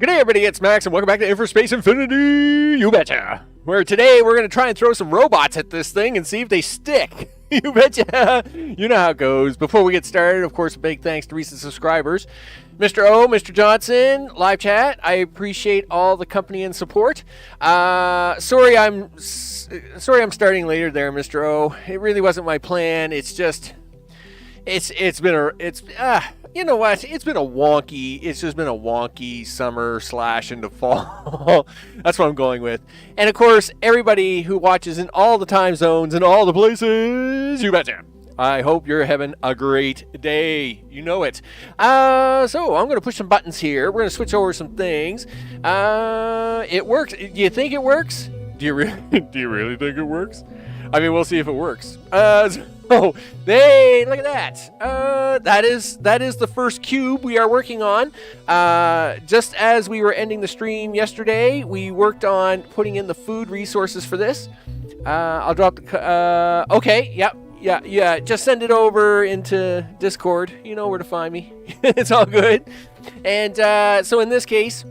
G'day everybody, it's Max and welcome back to InfraSpace Infinity, you betcha! Where today we're going to try and throw some robots at this thing and see if they stick. You betcha! You know how it goes. Before we get started, of course, a big thanks to recent subscribers. Mr. O, Mr. Johnson, live chat, I appreciate all the company and support. Sorry I'm starting later there, Mr. O. It really wasn't my plan. It's just... you know what? It's just been a wonky summer / into fall. That's what I'm going with. And of course, everybody who watches in all the time zones and all the places, you betcha. I hope you're having a great day. You know it. So I'm going to push some buttons here. We're going to switch over some things. It works. Do you think it works? Do you really think it works? I mean, we'll see if it works. Oh, hey, look at that. That is the first cube we are working on. Just as we were ending the stream yesterday, we worked on putting in the food resources for this. I'll drop the... okay, yeah. Just send it over into Discord. You know where to find me. It's all good. And so in this case...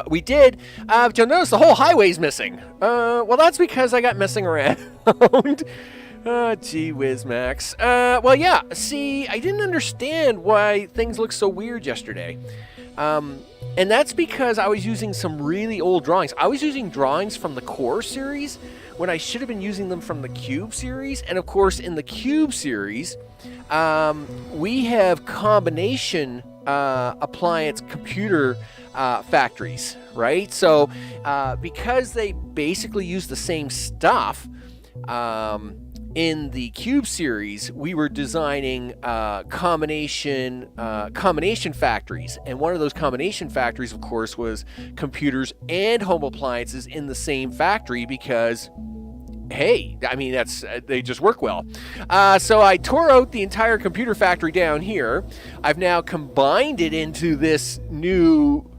we did, but you'll notice the whole highway's missing. Well, that's because I got messing around. Gee whiz, Max. Well, yeah, see, I didn't understand why things looked so weird yesterday. And that's because I was using some really old drawings. I was using drawings from the Core series when I should have been using them from the Cube series. And of course, in the Cube series, we have combination appliance computer factories, right? So because they basically use the same stuff, in the Cube series, we were designing combination factories, and one of those combination factories, of course, was computers and home appliances in the same factory because, hey, I mean, they just work well. So I tore out the entire computer factory down here. I've now combined it into this new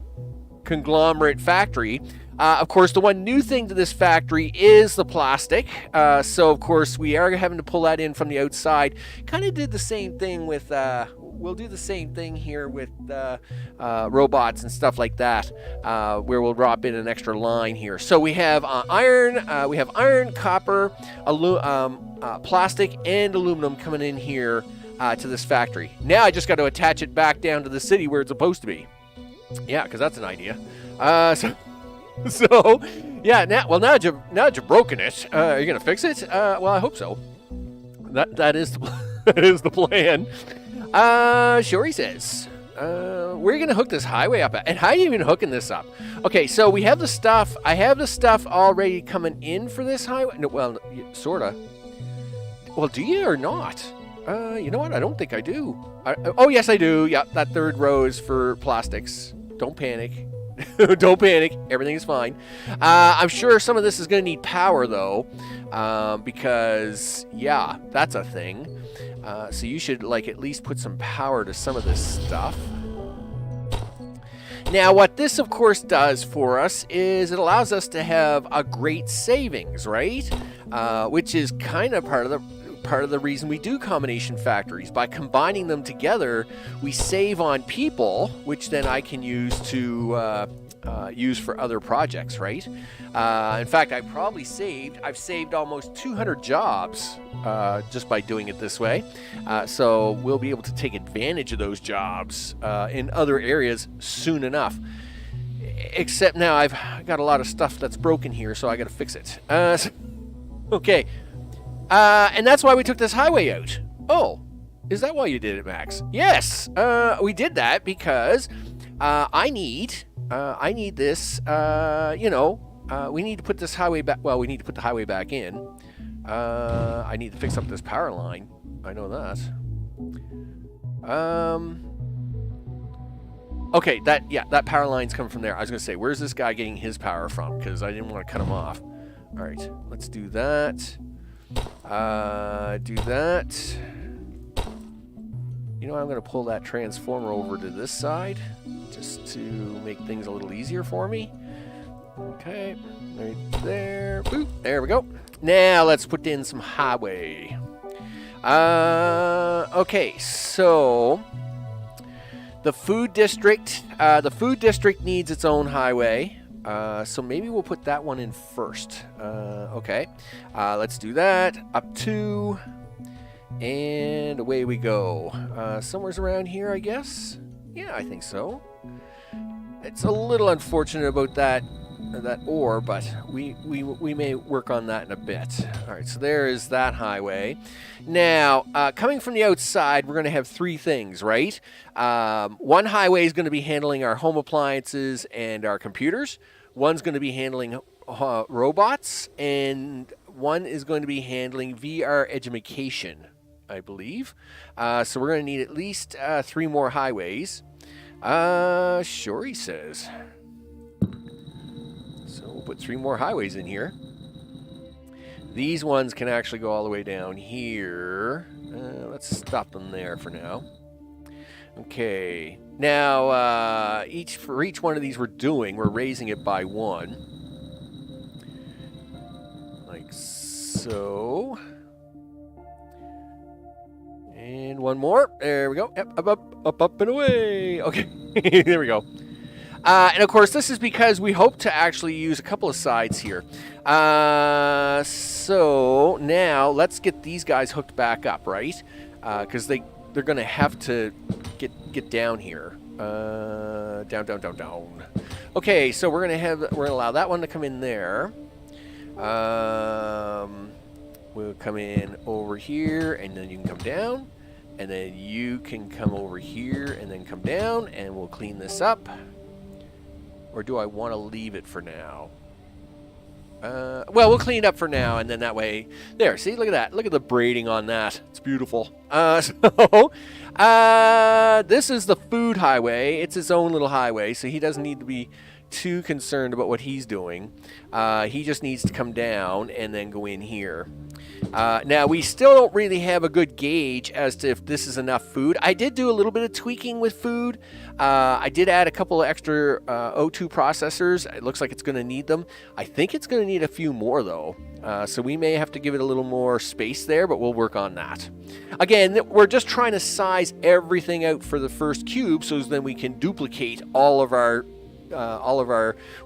conglomerate factory. Of course, the one new thing to this factory is the plastic. So, of course, we are having to pull that in from the outside. Kind of did the same thing with... we'll do the same thing here with robots and stuff like that, where we'll drop in an extra line here. So we have iron, copper, plastic, and aluminum coming in here to this factory. Now I just got to attach it back down to the city where it's supposed to be. Yeah, because that's an idea. So, yeah. Now that you've broken it, are you gonna fix it? Well, I hope so. That is the plan. Sure, he says. We're gonna hook this highway up, and how are you even hooking this up? Okay, so we have the stuff. I have the stuff already coming in for this highway. No, well, sorta. Well, do you or not? You know what? I don't think I do. Oh, yes, I do. Yeah, that third row is for plastics. Don't panic. Don't panic. Everything is fine. I'm sure some of this is going to need power, though, because, yeah, that's a thing. So you should, at least put some power to some of this stuff. Now, what this, of course, does for us is it allows us to have a great savings, right? Which is kind of part of the reason we do combination factories. By combining them together, we save on people, which then I can use to use for other projects, right? In fact, I've saved almost 200 jobs just by doing it this way. So we'll be able to take advantage of those jobs in other areas soon enough. Except now I've got a lot of stuff that's broken here, so I got to fix it. Okay. And that's why we took this highway out. Oh, is that why you did it, Max? Yes, we did that because I need this. We need to put this highway back. Well, we need to put the highway back in. I need to fix up this power line. I know that. Okay, that power line's coming from there. I was gonna say, where's this guy getting his power from? Because I didn't want to cut him off. All right, let's do that. Do that. You know, I'm going to pull that transformer over to this side just to make things a little easier for me. Okay, right there. Boop, there we go. Now let's put in some highway. Okay, so The food district. The food district needs its own highway. So maybe we'll put that one in first. Okay. Let's do that. Up 2. And away we go. Somewhere's around here, I guess. Yeah, I think so. It's a little unfortunate about that ore, but we may work on that in a bit. All right, so there is that highway. Now, coming from the outside, we're going to have 3 things, right? One highway is going to be handling our home appliances and our computers. One's going to be handling robots, and one is going to be handling VR education, I believe. So we're going to need at least 3 more highways. Sure, he says. So we'll put 3 more highways in here. These ones can actually go all the way down here. Let's stop them there for now. Okay. Now, for each one of these we're raising it by 1. Like so. And 1 more. There we go. Yep, up, and away. Okay, there we go. And of course, this is because we hope to actually use a couple of sides here. So now let's get these guys hooked back up, right? Because they're going to have to get down here. Down. Okay, so we're gonna allow that one to come in there. We'll come in over here, and then you can come down. And then you can come over here and then come down, and we'll clean this up. Or do I want to leave it for now? Well, we'll clean it up for now, and then that way... There, see? Look at that. Look at the braiding on that. It's beautiful. This is the food highway. It's its own little highway, so he doesn't need to be too concerned about what he's doing. He just needs to come down and then go in here. Now, we still don't really have a good gauge as to if this is enough food. I did do a little bit of tweaking with food. I did add a couple of extra O2 processors. It looks like it's going to need them. I think it's going to need a few more, though. So we may have to give it a little more space there, but we'll work on that. Again, we're just trying to size everything out for the first cube so then we can duplicate all of our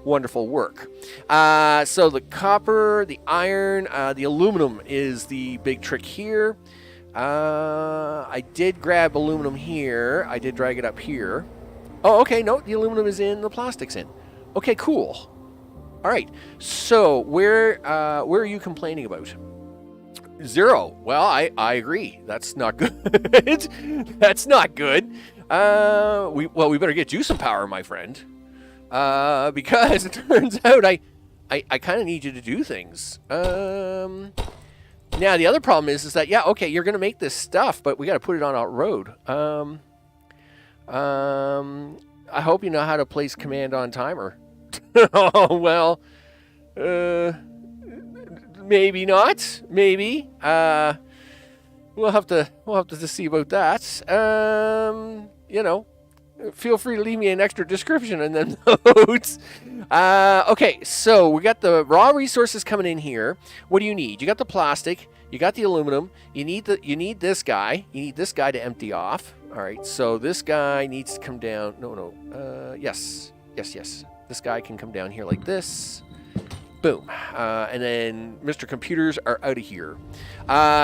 wonderful work. So the copper, the iron, the aluminum is the big trick here. I did grab aluminum here. I did drag it up here. Oh, okay. No, the aluminum is in, the plastic's in. Okay, cool. All right. So where are you complaining about? 0. Well, I agree. That's not good. That's not good. We better get you some power, my friend. Because it turns out I kind of need you to do things. Now, the other problem is that, yeah, okay, you're going to make this stuff, but we got to put it on our road. I hope you know how to place command on timer. Oh, well, maybe not. Maybe. We'll have to see about that. You know. Feel free to leave me an extra description and then notes. Okay, so we got the raw resources coming in here. What do you need? You got the plastic. You got the aluminum. You need this guy. You need this guy to empty off. All right, so this guy needs to come down. No. Yes. This guy can come down here like this. Boom. And then Mr. Computers are out of here.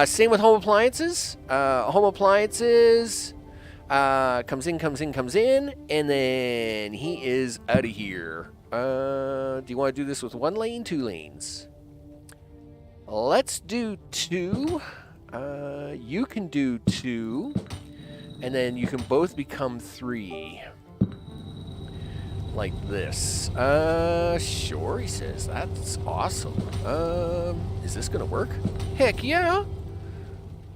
Same with home appliances. Home appliances... comes in, and then he is out of here. Do you want to do this with 1 lane, 2 lanes? Let's do 2. You can do 2, and then you can both become 3. Like this. Sure, he says. That's awesome. Is this gonna work? Heck yeah!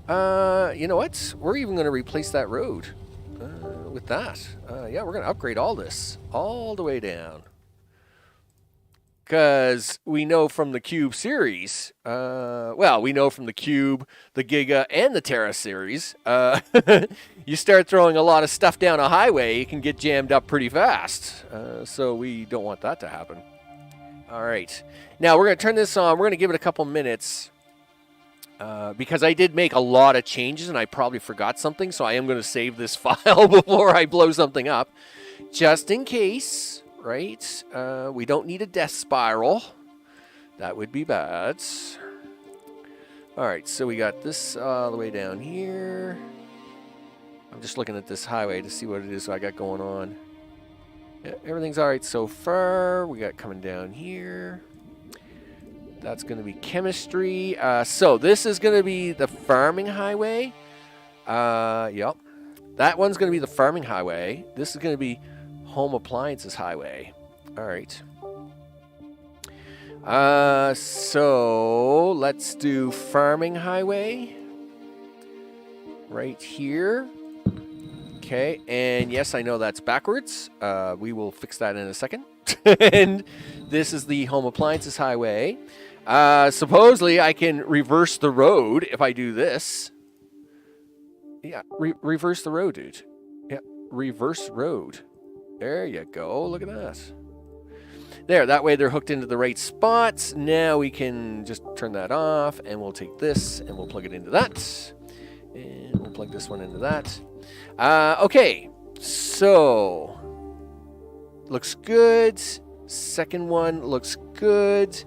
You know what? We're even gonna replace that road. With that. Yeah, we're going to upgrade all this. All the way down. Because we know from the Cube series, we know from the Cube, the Giga, and the Terra series, you start throwing a lot of stuff down a highway, it can get jammed up pretty fast. So we don't want that to happen. All right. Now, we're going to turn this on. We're going to give it a couple minutes. because I did make a lot of changes and I probably forgot something, so I am going to save this file before I blow something up, just in case, right? We don't need a death spiral. That would be bad. All right, so we got this all the way down here. I'm just looking at this highway to see what it is I got going on. Yeah, everything's all right so far. We got coming down here. That's going to be chemistry. So this is going to be the farming highway. Yep. That one's going to be the farming highway. This is going to be home appliances highway. All right. So let's do farming highway right here. Okay. And yes, I know that's backwards. We will fix that in a second. And this is the home appliances highway. Supposedly I can reverse the road if I do this. Yeah, reverse the road, dude. Yeah, reverse road. There you go. Look at that. There, that way they're hooked into the right spots. Now we can just turn that off, and we'll take this, and we'll plug it into that. And we'll plug this one into that. Okay, so looks good. Second one looks good.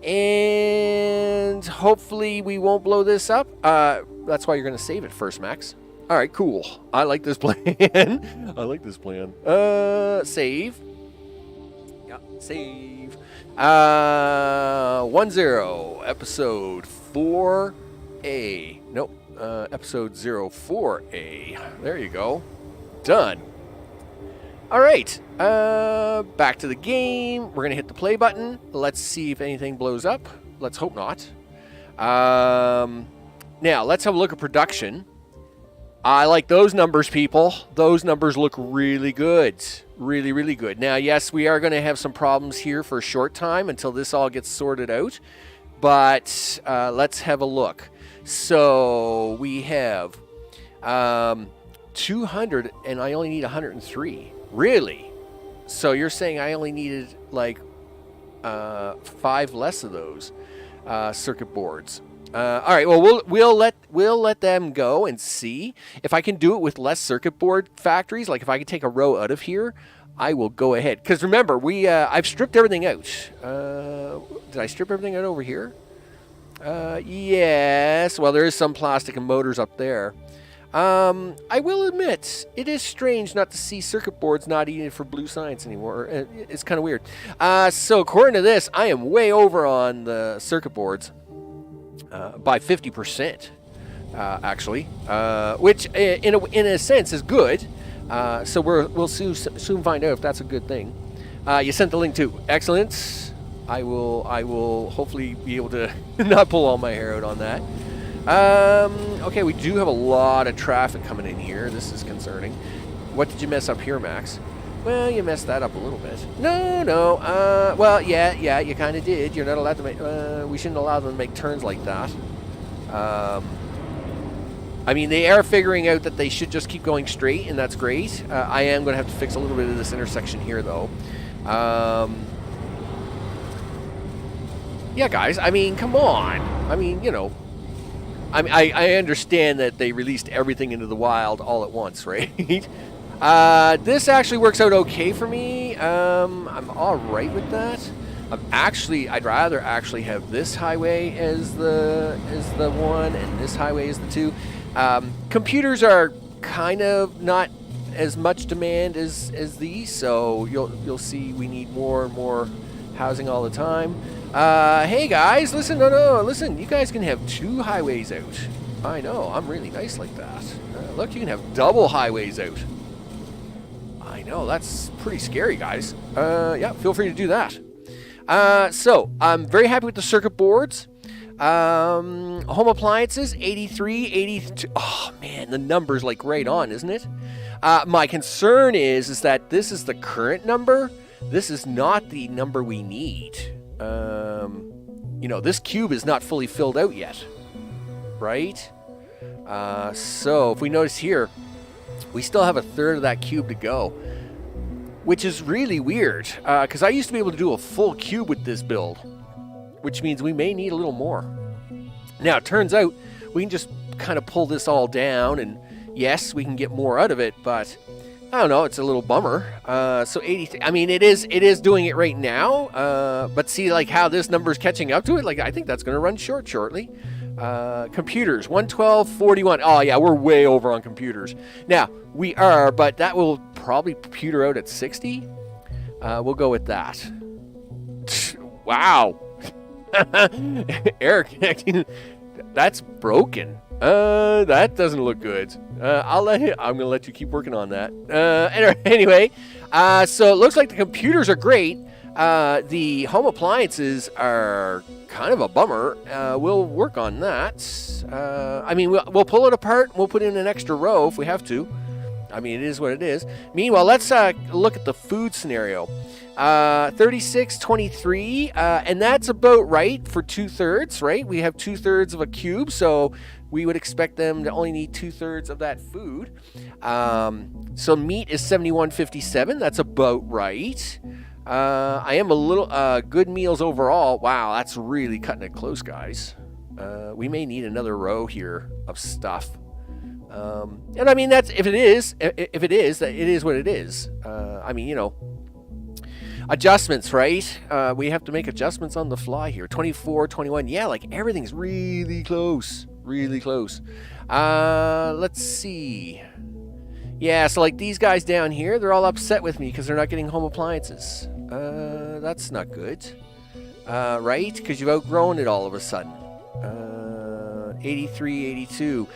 And hopefully we won't blow this up. That's why you're going to save it first, Max. All right, cool. I like this plan. I like this plan. Save. Yeah, save. 1-0, episode 4A. Nope, episode 04A. There you go. Done. All right, back to the game. We're going to hit the play button. Let's see if anything blows up. Let's hope not. Now, let's have a look at production. I like those numbers, people. Those numbers look really good. Really, really good. Now, yes, we are going to have some problems here for a short time until this all gets sorted out. But let's have a look. So we have 200, and I only need 103. Really? So you're saying I only needed like 5 less of those circuit boards? All right. Well, we'll let them go and see if I can do it with less circuit board factories. Like if I can take a row out of here, I will go ahead. Because remember, I've stripped everything out. Did I strip everything out over here? Yes. Well, there is some plastic and motors up there. I will admit, it is strange not to see circuit boards not needed for blue science anymore. It's kind of weird. So according to this, I am way over on the circuit boards by 50%, actually, which in a sense is good. So we'll soon find out if that's a good thing. You sent the link too. Excellent. I will hopefully be able to not pull all my hair out on that. Okay, we do have a lot of traffic coming in here. This is concerning. What did you mess up here, Max? Well, you messed that up a little bit. No. Well, yeah, you kind of did. You're not allowed to make... we shouldn't allow them to make turns like that. I mean, they are figuring out that they should just keep going straight, and that's great. I am going to have to fix a little bit of this intersection here, though. Yeah, guys, I mean, come on. I mean, you know... I understand that they released everything into the wild all at once, right? This actually works out okay for me. I'm all right with that. I'd rather actually have this highway as the one and this housing as the two. Computers are kind of not as much demand as these, so you'll see we need more and more housing all the time. Hey guys, listen, listen, you guys can have 2 highways out. I know, I'm really nice like that. Look, you can have double highways out. I know, that's pretty scary, guys. Yeah, feel free to do that. So, I'm very happy with the circuit boards. Home appliances, 83, 82. Oh, man, the number's like right on, isn't it? My concern is that this is the current number. This is not the number we need. You know, this cube is not fully filled out yet, right? So if we notice here, we still have a third of that cube to go, which is really weird, because I used to be able to do a full cube with this build, which means we may need a little more. Now, it turns out we can just kind of pull this all down, and yes, we can get more out of it, but I don't know, it's a little bummer. So 80, I mean, it is doing it right now, but see, like, how this number's catching up to it, like, I think that's going to run shortly. Computers, 112.41. Oh, yeah, we're way over on computers. Now, we are, but that will probably computer out at 60. We'll go with that. Wow. Error connecting. That's broken. That doesn't look good. I'm gonna let you keep working on that. Anyway, so it looks like the computers are great. The home appliances are kind of a bummer. We'll work on that. I mean, we'll pull it apart. We'll put in an extra row if we have to. I mean, it is what it is. Meanwhile, let's look at the food scenario. 36.23, and that's about right for 2/3, right? We have 2/3 of a cube, so we would expect them to only need 2/3 of that food. So meat is 71.57. That's about right. I am a little good meals overall. Wow, that's really cutting it close, guys. We may need another row here of stuff. And I mean, that's if it is, that it is what it is. I mean, you know, adjustments, right? We have to make adjustments on the fly here. 24, 21. Yeah, like everything's really close. Really close. Let's see. Yeah, so like these guys down here, they're all upset with me because they're not getting home appliances. That's not good. Right? Because you've outgrown it all of a sudden. 83, 82.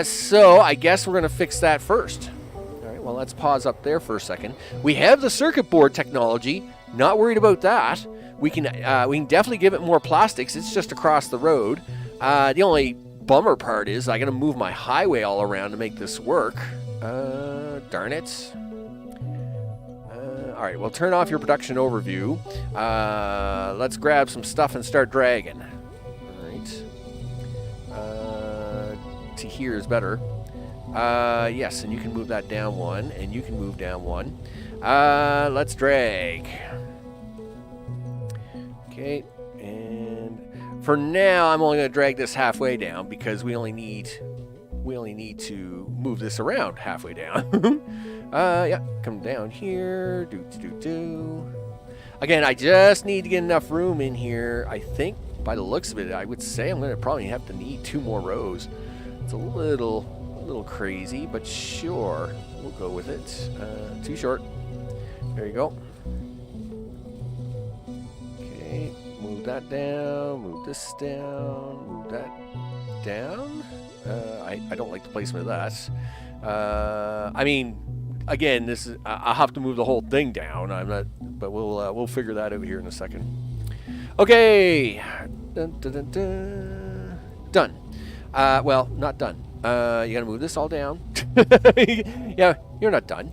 So I guess we're going to fix that first. All right, well, let's pause up there for a second. We have the circuit board technology. Not worried about that. We can definitely give it more plastics. It's just across the road. The only bummer part is I got to move my highway all around to make this work. Darn it. All right, well, turn off your production overview. Let's grab some stuff and start dragging. All right. To here is better. Yes, and you can move that down one, and you can move down one. Let's drag. Okay, and for now, I'm only going to drag this halfway down because we only need to move this around halfway down. Yeah, come down here. Again, I just need to get enough room in here. I think, by the looks of it, I would say I'm going to probably have to need 2 more rows. It's a little crazy, but sure, we'll go with it. Too short. There you go. Okay, move that down, move this down, move that down. I don't like the placement of that. I mean, again, this is I'll have to move the whole thing down. I'm not, but we'll figure that out here in a second. Okay, done. Well, not done. You gotta move this all down. Yeah, you're not done.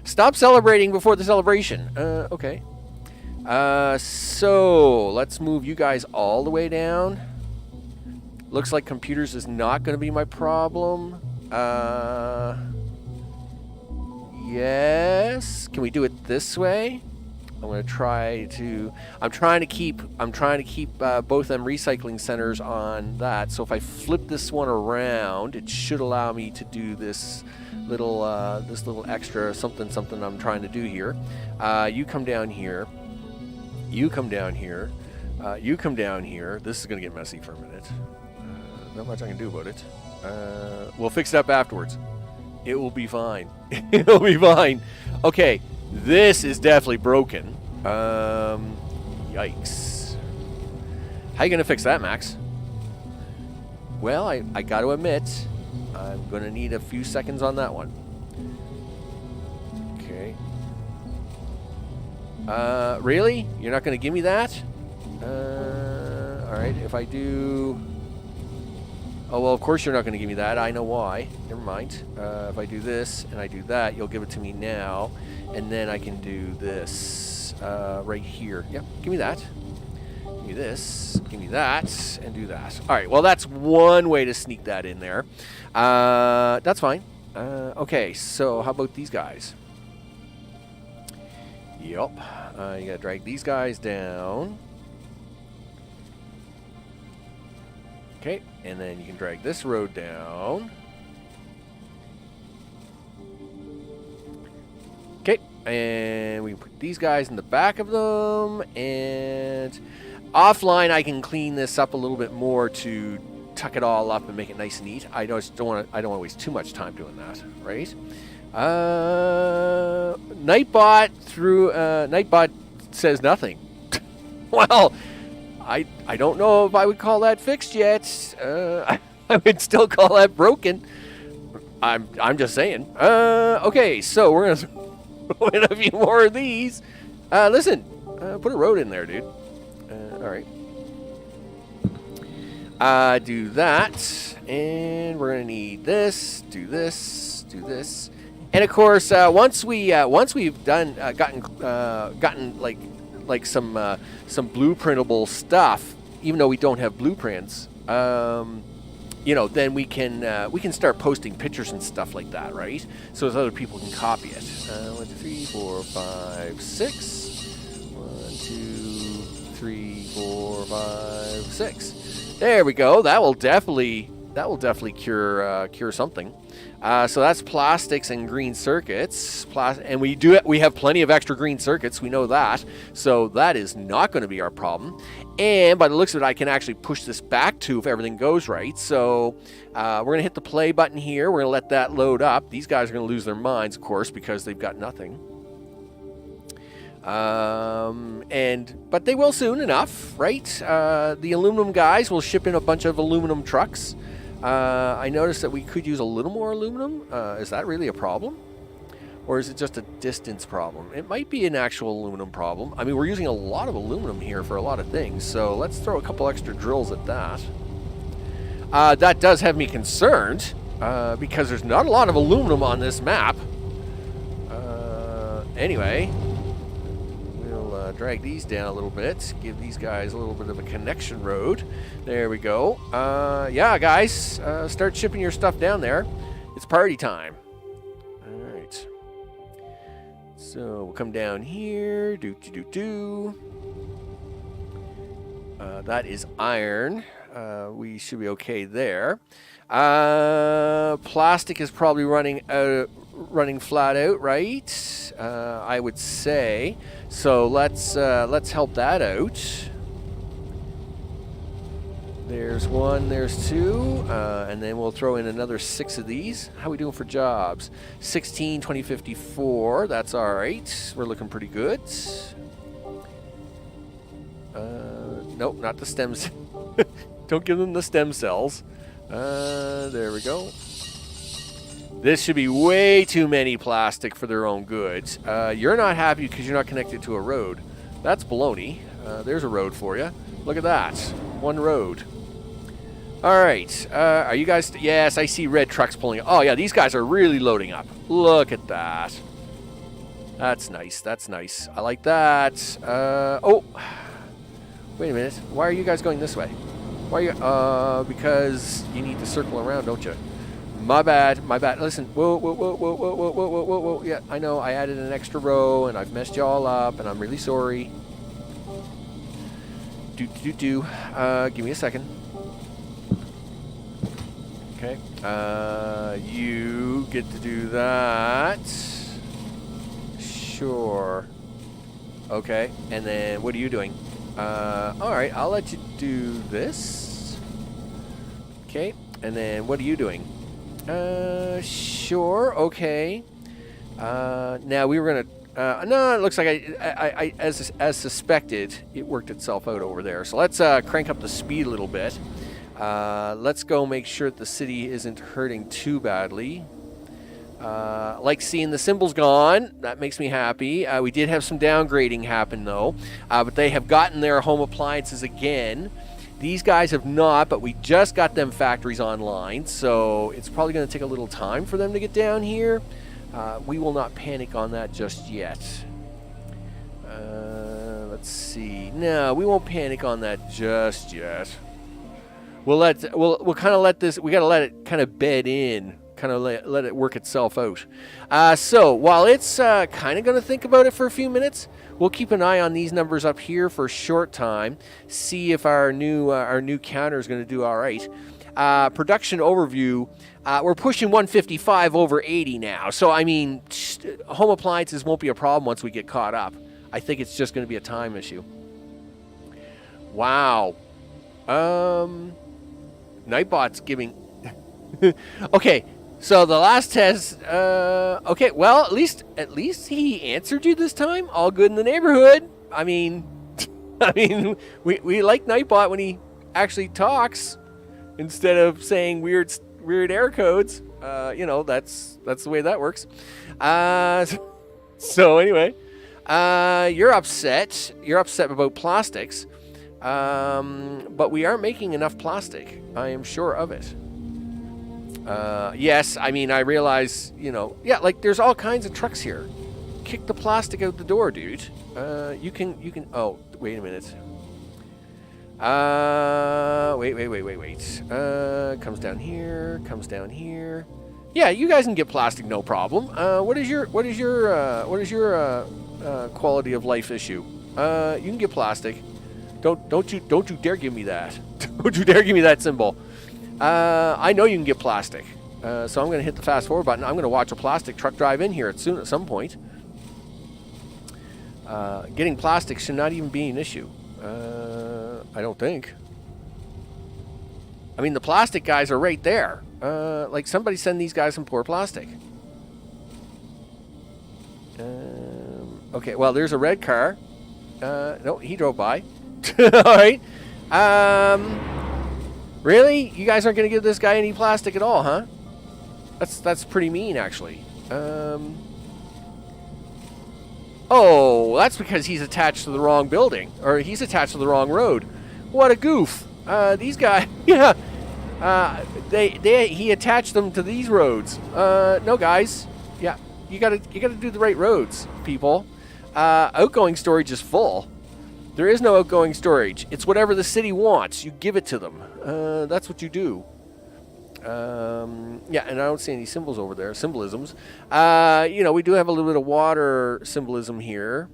Stop celebrating before the celebration. Okay. So let's move you guys all the way down. Looks like computers is not going to be my problem. Yes. Can we do it this way? I'm going to try to. I'm trying to keep both them recycling centers on that. So if I flip this one around, it should allow me to do this little extra something I'm trying to do here. You come down here. You come down here. You come down here. This is going to get messy for a minute. Not much I can do about it. We'll fix it up afterwards. It will be fine. It'll be fine. Okay, this is definitely broken. Yikes. How you gonna fix that, Max? Well, I got to admit, I'm gonna need a few seconds on that one. Okay. Really? You're not gonna give me that? All right. If I do. Oh, well, of course you're not going to give me that. I know why. Never mind. If I do this and I do that, you'll give it to me now. And then I can do this right here. Yep, give me that. Give me this. Give me that. And do that. All right, well, that's one way to sneak that in there. That's fine. Okay, so how about these guys? Yep. You got to drag these guys down. Okay, and then you can drag this road down. Okay, and we can put these guys in the back of them, and offline I can clean this up a little bit more to tuck it all up and make it nice and neat. I don't want to waste too much time doing that, right? Nightbot says nothing. Well, I don't know if I would call that fixed yet. I would still call that broken. I'm just saying. Okay, so we're gonna throw in a few more of these. Listen, put a road in there, dude. All right. Do that, and we're gonna need this. Do this. Do this. And of course, once we've gotten like some blueprintable stuff, even though we don't have blueprints, you know, then we can start posting pictures and stuff like that, right? So as other people can copy it. 1, 2, 3, 4, 5, 6. 1, 2, 3, 4, 5, 6. There we go. That will definitely cure something. So that's plastics and green circuits. And we have plenty of extra green circuits. We know that. So that is not going to be our problem. And by the looks of it, I can actually push this back to if everything goes right. So we're going to hit the play button here. We're going to let that load up. These guys are going to lose their minds, of course, because they've got nothing. But they will soon enough, right? The aluminum guys will ship in a bunch of aluminum trucks. I noticed that we could use a little more aluminum. Is that really a problem? Or is it just a distance problem? It might be an actual aluminum problem. I mean, we're using a lot of aluminum here for a lot of things, so let's throw a couple extra drills at that. That does have me concerned, because there's not a lot of aluminum on this map. Anyway, we'll drag these down a little bit, give these guys a little bit of a connection road. There we go. Yeah, guys, start shipping your stuff down there. It's party time. All right. So we'll come down here. That is iron. We should be okay there. Plastic is probably running flat out, right? I would say. So let's help that out. There's 1, there's 2, and then we'll throw in another 6 of these. How are we doing for jobs? 16, 20, 54. That's all right. We're looking pretty good. Nope, not the stems. Don't give them the stem cells. There we go. This should be way too many plastic for their own goods. You're not happy because you're not connected to a road. That's baloney. There's a road for you. Look at that. 1 road. All right. Are you guys... Yes, I see red trucks pulling up. Oh, yeah, these guys are really loading up. Look at that. That's nice. That's nice. I like that. Oh. Wait a minute. Why are you guys going this way? Why are you... because you need to circle around, don't you? My bad. My bad. Listen. Whoa, whoa, whoa, whoa, whoa, whoa, whoa, whoa, whoa, whoa. Yeah, I know. I added an extra row, and I've messed you all up, and I'm really sorry. Give me a second. Okay. You get to do that. Sure. Okay. And then what are you doing? All right. I'll let you do this. Okay. And then what are you doing? Sure. Okay. Now we were gonna. No, it looks like I as suspected, it worked itself out over there. So let's crank up the speed a little bit. Let's go make sure that the city isn't hurting too badly. Like seeing the symbols gone. That makes me happy. We did have some downgrading happen though, but they have gotten their home appliances again. These guys have not, but we just got them factories online, so it's probably going to take a little time for them to get down here. We will not panic on that just yet. Let's see. No, we won't panic on that just yet. We'll kind of let this. We got to let it kind of bed in kind of let it work itself out. So while it's kind of going to think about it for a few minutes, we'll keep an eye on these numbers up here for a short time, see if our new counter is going to do all right. Production overview, we're pushing 155 over 80 now. So, I mean, home appliances won't be a problem once we get caught up. I think it's just going to be a time issue. Wow. Nightbot's giving... Okay, so the last test... okay, well, at least he answered you this time. All good in the neighborhood. I mean, we like Nightbot when he actually talks instead of saying weird error codes. That's the way that works. So anyway, you're upset. You're upset about plastics. But we aren't making enough plastic. I am sure of it. Yes, I mean, I realize, yeah, like there's all kinds of trucks here. Kick the plastic out the door, dude. You can, oh, wait a minute. Wait. Comes down here. Yeah, you guys can get plastic, no problem. What is your quality of life issue? You can get plastic. Don't you dare give me that. Don't you dare give me that symbol. I know you can get plastic. So I'm going to hit the fast forward button. I'm going to watch a plastic truck drive in here at some point. Getting plastic should not even be an issue. I don't think. I mean, the plastic guys are right there. Like, somebody send these guys some poor plastic. Okay, well, there's a red car. No, he drove by. All right. Really? You guys aren't going to give this guy any plastic at all, huh? That's pretty mean, actually. Oh, that's because he's attached to the wrong building. Or he's attached to the wrong road. What a goof. These guys, yeah. He attached them to these roads. No, guys. Yeah, you gotta do the right roads, people. Outgoing storage is full. There is no outgoing storage. It's whatever the city wants. You give it to them. That's what you do. Yeah, and I don't see any symbols over there. Symbolisms. We do have a little bit of water symbolism here.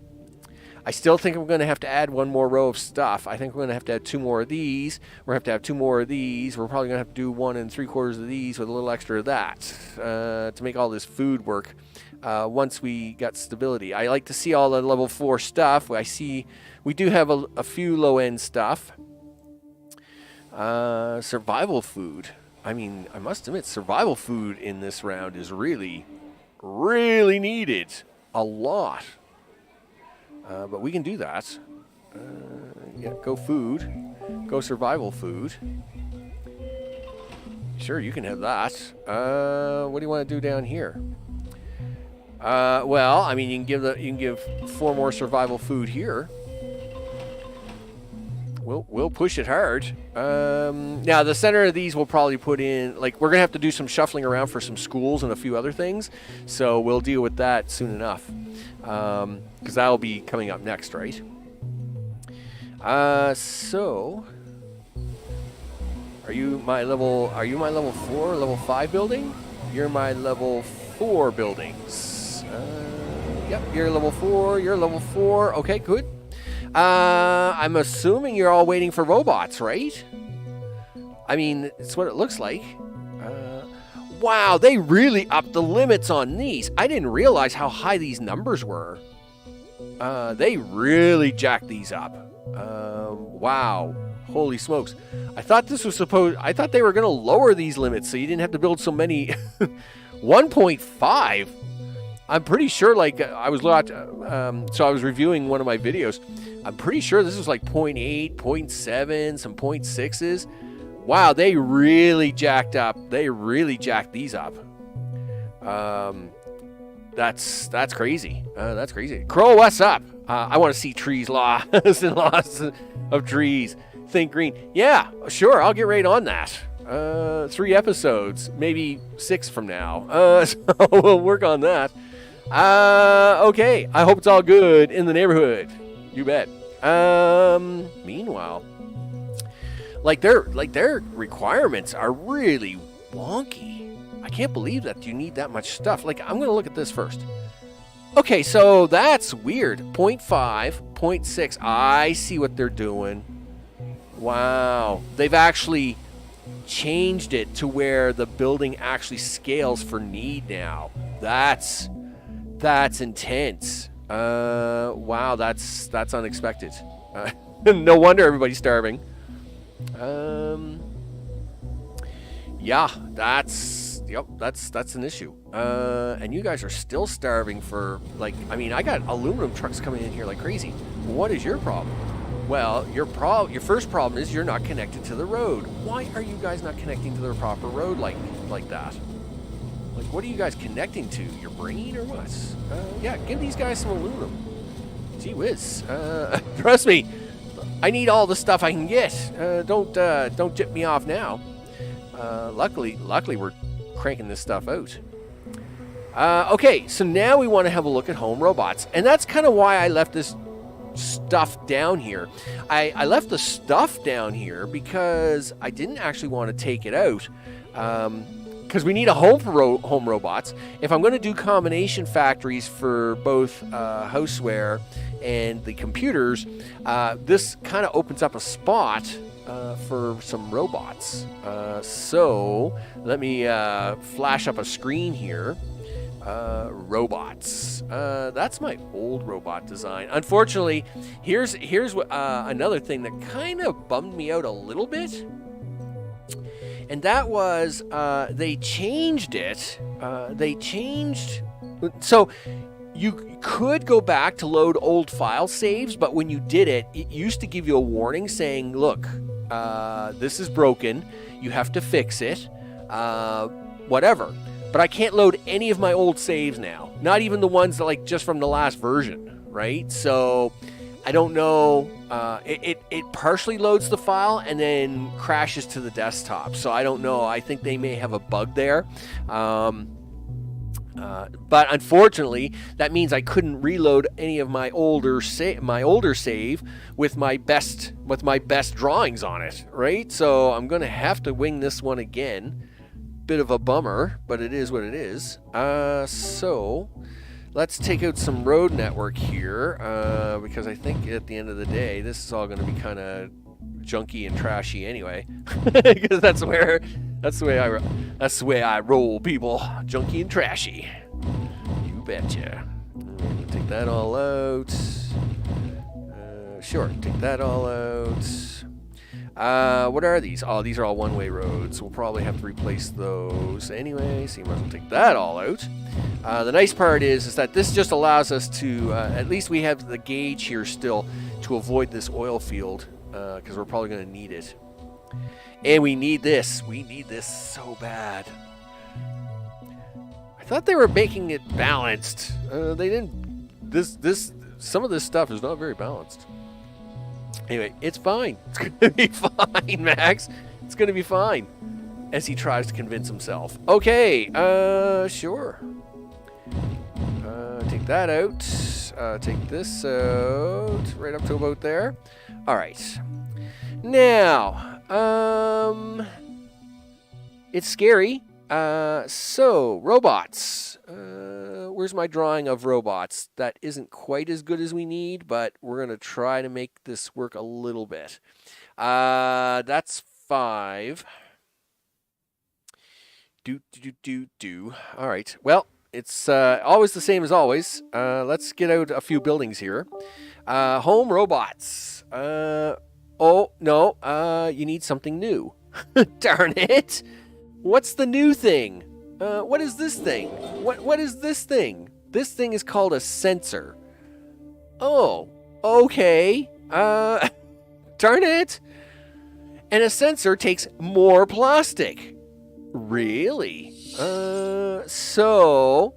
I still think I'm going to have to add one more row of stuff. I think we're going to have to add 2 more of these. We're going to have to have 2 more of these. We're probably going to have to do 1 3/4 of these with a little extra of that to make all this food work once we got stability. I like to see all the level 4 stuff. We do have a few low-end stuff. Survival food. I mean, I must admit, survival food in this round is really, really needed. A lot. But we can do that. Yeah, go food. Go survival food. Sure, you can have that. What do you want to do down here? Well, I mean, you can give 4 more survival food here. We'll push it hard. Now, the center of these we'll probably put in, like, we're going to have to do some shuffling around for some schools and a few other things. So we'll deal with that soon enough. Because that'll be coming up next, right? So, are you my level 4 or level 5 building? You're my level 4 buildings. Yep, you're level 4, you're level 4. Okay, good. I'm assuming you're all waiting for robots, right? I mean, it's what it looks like. Wow, they really upped the limits on these. I didn't realize how high these numbers were. They really jacked these up. Wow. Holy smokes. I thought they were going to lower these limits so you didn't have to build so many. 1.5. I'm pretty sure, like, I was reviewing one of my videos. I'm pretty sure this was like 0.8, 0.7, some 0.6s. Wow, they really jacked up. They really jacked these up. That's crazy. That's crazy. Crow, what's up? I want to see trees lost and lost of trees. Think green. Yeah, sure. I'll get right on that. 3 episodes, maybe 6 from now. So we'll work on that. Okay. I hope it's all good in the neighborhood. You bet. Meanwhile, like their requirements are really wonky. I can't believe that you need that much stuff. Like, I'm going to look at this first. Okay, so that's weird. 0.5, 0.6. I see what they're doing. Wow. They've actually changed it to where the building actually scales for need now. That's intense. Wow, that's unexpected. No wonder everybody's starving. Yeah, that's an issue. And you guys are still starving for, like, I mean, I got aluminum trucks coming in here like crazy. What is your problem? Well, your first problem is you're not connected to the road. Why are you guys not connecting to the proper road like that? Like, what are you guys connecting to? Your brain or what? Yeah, give these guys some aluminum. Gee whiz. Trust me, I need all the stuff I can get. Don't tip me off now. Luckily we're cranking this stuff out. Okay, so now we want to have a look at home robots, and that's kind of why I left this stuff down here. I left the stuff down here because I didn't actually want to take it out, because we need a home for home robots. If I'm going to do combination factories for both houseware and the computers, this kind of opens up a spot for some robots. So let me flash up a screen here. Robots. That's my old robot design. Unfortunately, here's another thing that kind of bummed me out a little bit. And that was they changed it. So you could go back to load old file saves, but when you did it, it used to give you a warning saying, look, this is broken. You have to fix it. Whatever. But I can't load any of my old saves now. Not even the ones that, like, just from the last version, right? So I don't know. It partially loads the file and then crashes to the desktop. So I don't know. I think they may have a bug there. But unfortunately, that means I couldn't reload any of my older save with my best drawings on it, right? So I'm gonna have to wing this one again. Bit of a bummer, but it is what it is. So let's take out some road network here, because I think at the end of the day, this is all going to be kind of junky and trashy anyway. Because that's the way I roll, people. Junky and trashy. You betcha. Take that all out. Sure, take that all out. What are these? Oh, these are all one-way roads. We'll probably have to replace those anyway, so you might as well take that all out. The nice part is that this just allows us to, at least we have the gauge here still to avoid this oil field, because we're probably going to need it. And we need this. We need this so bad. I thought they were making it balanced. They didn't. Some of this stuff is not very balanced. Anyway, it's fine. It's going to be fine, Max. It's going to be fine. As he tries to convince himself. Okay, sure. Take that out. Take this out. Right up to about there. All right. Now, it's scary. So, robots. Where's my drawing of robots? That isn't quite as good as we need, but we're going to try to make this work a little bit. That's 5. All right. Well, it's always the same as always. Let's get out a few buildings here. Home robots. Oh, no. You need something new. Darn it. What's the new thing? What is this thing? What is this thing? This thing is called a sensor. Oh, okay. Darn it. And a sensor takes more plastic. Really? So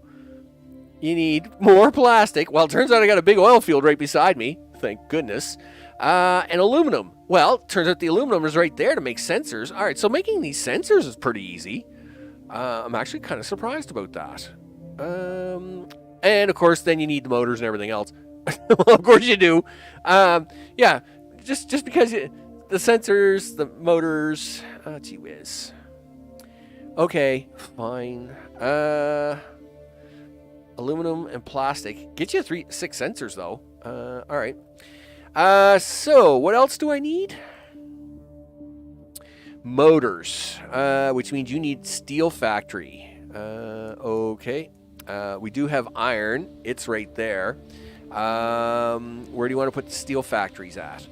you need more plastic. Well, it turns out I got a big oil field right beside me. Thank goodness. And aluminum. Well, turns out the aluminum is right there to make sensors. All right, so making these sensors is pretty easy. I'm actually kind of surprised about that. And of course, then you need the motors and everything else. Well, of course you do. Yeah, just because the sensors, the motors, gee whiz. Okay, fine. Aluminum and plastic. Get you 6 sensors, though. All right. So, what else do I need? Motors, which means you need steel factory. Okay. We do have iron. It's right there. Where do you want to put the steel factories at?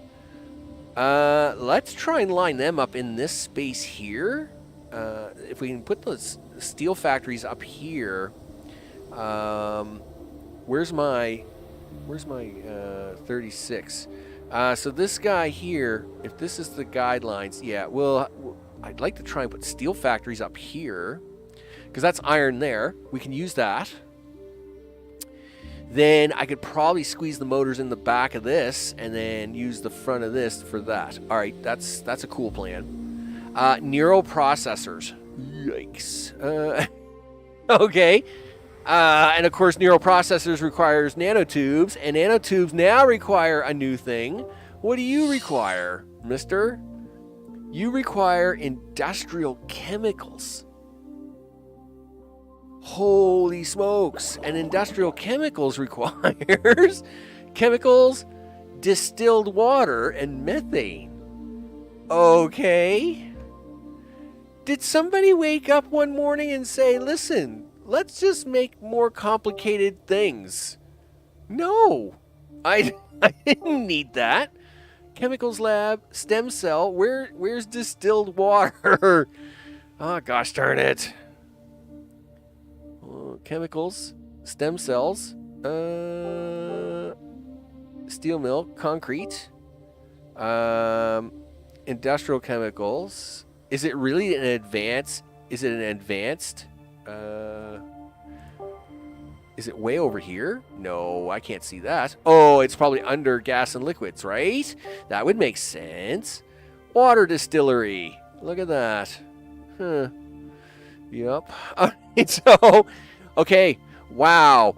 Let's try and line them up in this space here. If we can put those steel factories up here. Where's my 36? So this guy here, if this is the guidelines, yeah, well, I'd like to try and put steel factories up here, because that's iron there. We can use that. Then I could probably squeeze the motors in the back of this, and then use the front of this for that. All right, that's a cool plan. Neural processors. Yikes. Okay. And of course, neural processors requires nanotubes, and nanotubes now require a new thing. What do you require, mister? You require industrial chemicals. Holy smokes. And industrial chemicals requires chemicals, distilled water, and methane. Okay. Did somebody wake up one morning and say, listen, let's just make more complicated things? No, I didn't need that. Chemicals lab, stem cell, where's distilled water? Oh, gosh darn it. Chemicals, stem cells, steel mill, concrete, industrial chemicals. Is it really an advanced? Is it an advanced? Is it way over here? No, I can't see that. Oh, it's probably under gas and liquids, right? That would make sense. Water distillery. Look at that. Huh. Yep. So, okay. Wow.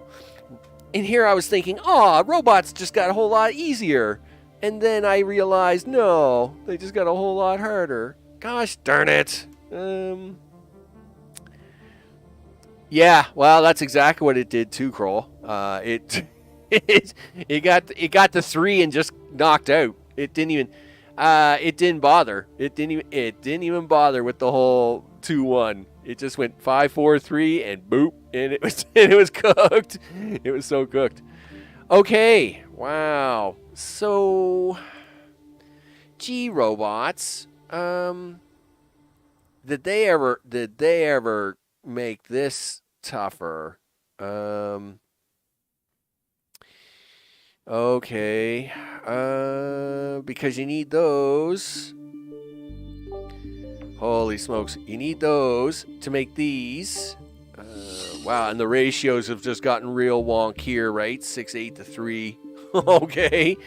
In here I was thinking, oh, robots just got a whole lot easier. And then I realized, no, they just got a whole lot harder. Gosh darn it. Yeah, well, that's exactly what it did too, Kroll. It got the 3 and just knocked out. It didn't bother. It didn't even bother with the whole 2-1. It just went 5-4-3 and boop, and it was cooked. It was so cooked. Okay, wow. So, gee, robots. Did they ever make this tougher? Okay. Because you need those. Holy smokes. You need those to make these. Wow, and the ratios have just gotten real wonk here, right? 6:8-3. Okay.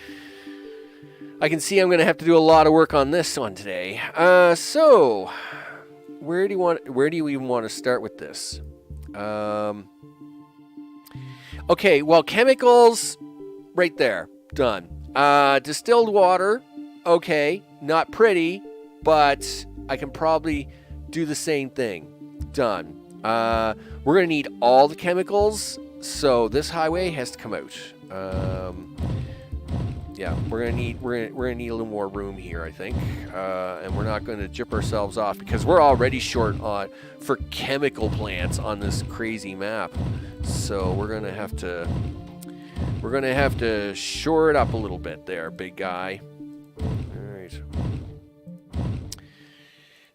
I can see I'm going to have to do a lot of work on this one today. So, where do you even want to start with this? Okay, well, chemicals, right there, done. Distilled water, okay, not pretty, but I can probably do the same thing. Done. We're going to need all the chemicals, so this highway has to come out. Yeah, we're gonna need a little more room here, I think, and we're not going to jip ourselves off because we're already short on for chemical plants on this crazy map. So we're gonna have to shore it up a little bit there, big guy. All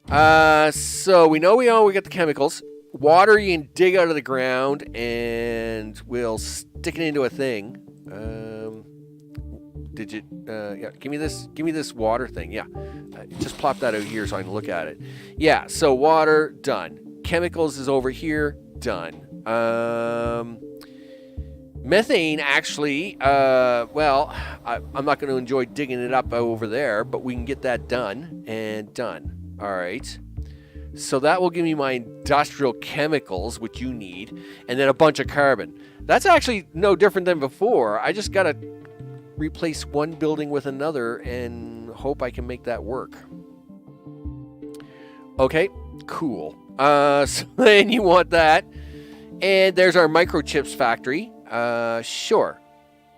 right. So we know we got the chemicals. Water you can dig out of the ground, and we'll stick it into a thing. Yeah, give me this water thing. Yeah, just plop that out here so I can look at it. Yeah, so water, done. Chemicals is over here, done. Methane, actually, well, I'm not going to enjoy digging it up over there, but we can get that done, and done. All right. So that will give me my industrial chemicals, which you need, and then a bunch of carbon. That's actually no different than before. I just got to replace one building with another and hope I can make that work. Okay, Cool. So then you want that. And there's our microchips factory. Sure.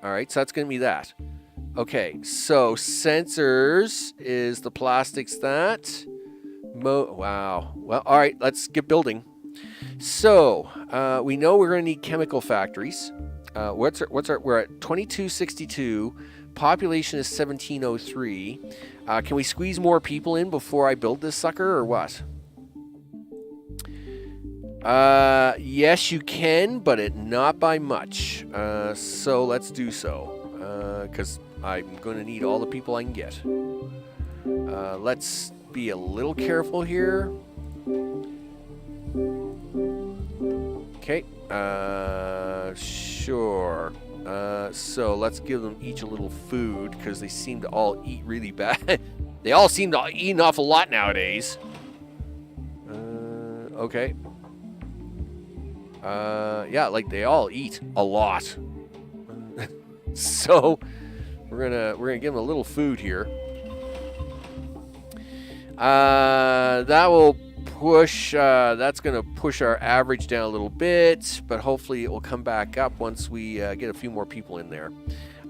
All right, so that's going to be that. Okay, so sensors is the plastics that. Wow. Well, all right, let's get building. So we know we're going to need chemical factories. We're at 2262. Population is 1703. Can we squeeze more people in before I build this sucker, or what? Yes, you can, but not by much. So let's do so. Because I'm going to need all the people I can get. Let's be a little careful here. Okay. Sure. So let's give them each a little food because they seem to all eat really bad. They all seem to eat an awful lot nowadays. Okay. Yeah, like they all eat a lot. So we're gonna give them a little food here. That will push. That's gonna push our average down a little bit, but hopefully it will come back up once we get a few more people in there.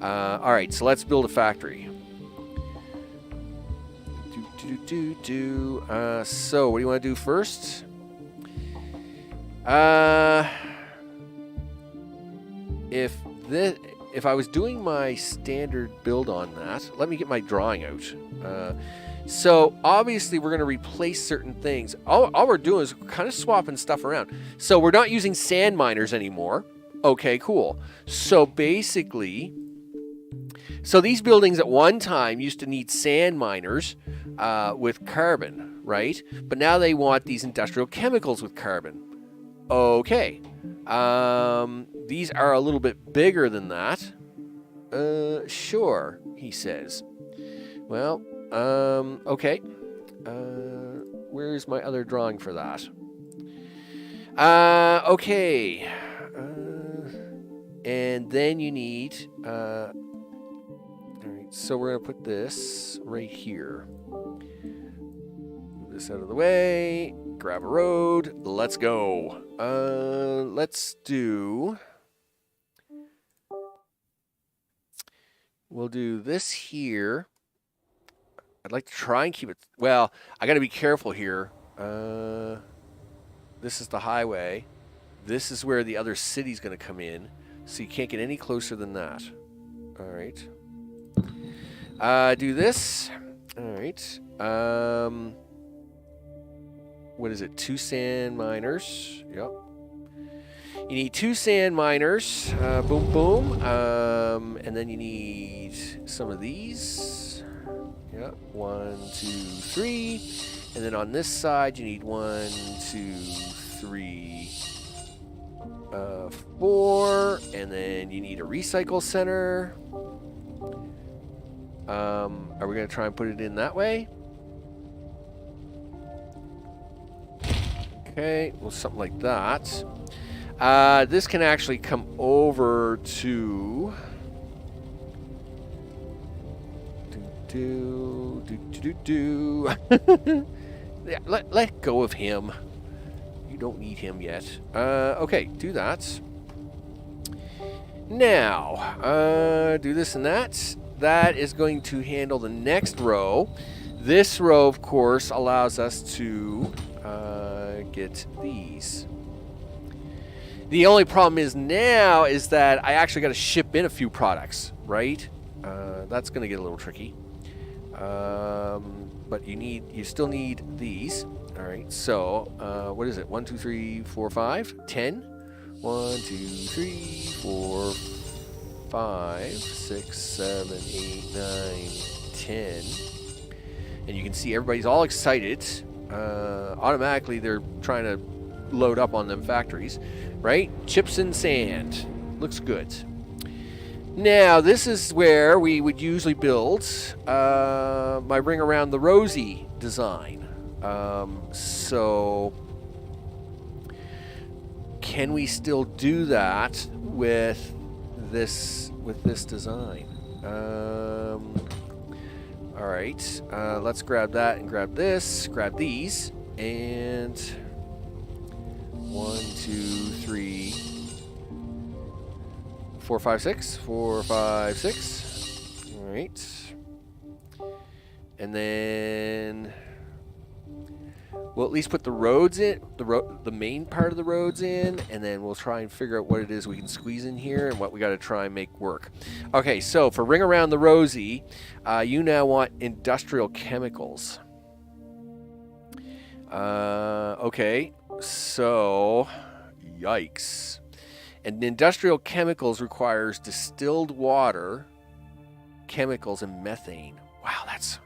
All right, so let's build a factory. So what do you want to do first? If I was doing my standard build on that, let me get my drawing out. So obviously we're going to replace certain things. All we're doing is kind of swapping stuff around. So we're not using sand miners anymore. Okay, cool. So basically, these buildings at one time used to need sand miners with carbon, right? But now they want these industrial chemicals with carbon. Okay. These are a little bit bigger than that. Sure, he says. Well, okay. Where's my other drawing for that? Okay. And then you need, all right, so we're going to put this right here. Move this out of the way. Grab a road. Let's go. We'll do this here. I'd like to try and keep it. Well, I got to be careful here. This is the highway. This is where the other city's going to come in. So you can't get any closer than that. All right. Do this. All right. What is it? 2 sand miners. Yep. You need 2 sand miners. Boom, boom. And then you need some of these. Yep. 1, 2, 3. And then on this side, you need 1, 2, 3, 4. And then you need a recycle center. Are we going to try and put it in that way? Okay, well, something like that. This can actually come over to... Yeah, let go of him. You don't need him yet. Okay, do that. Now, do this and that. That is going to handle the next row. This row, of course, allows us to get these. The only problem is now is that I actually got to ship in a few products, right? That's going to get a little tricky. But you still need these. All right, so what is it? 1, 2, 3, 4, 5, 10. 1, 2, 3, 4, 5, 6, 7, 8, 9, 10. And you can see everybody's all excited. Automatically, they're trying to load up on them factories, right? Chips and sand. Looks good. Now, this is where we would usually build my Ring Around the Rosie design. So, can we still do that with this design? All right, let's grab that and grab this. Grab these. And 1, 2, 3, 4, 5, 6. 4, 5, 6. All right. And then we'll at least put the roads in, the main part of the roads in, and then we'll try and figure out what it is we can squeeze in here and what we got to try and make work. Okay, so for Ring Around the Rosie, you now want industrial chemicals. Okay, so yikes. And industrial chemicals requires distilled water, chemicals, and methane. Wow, that's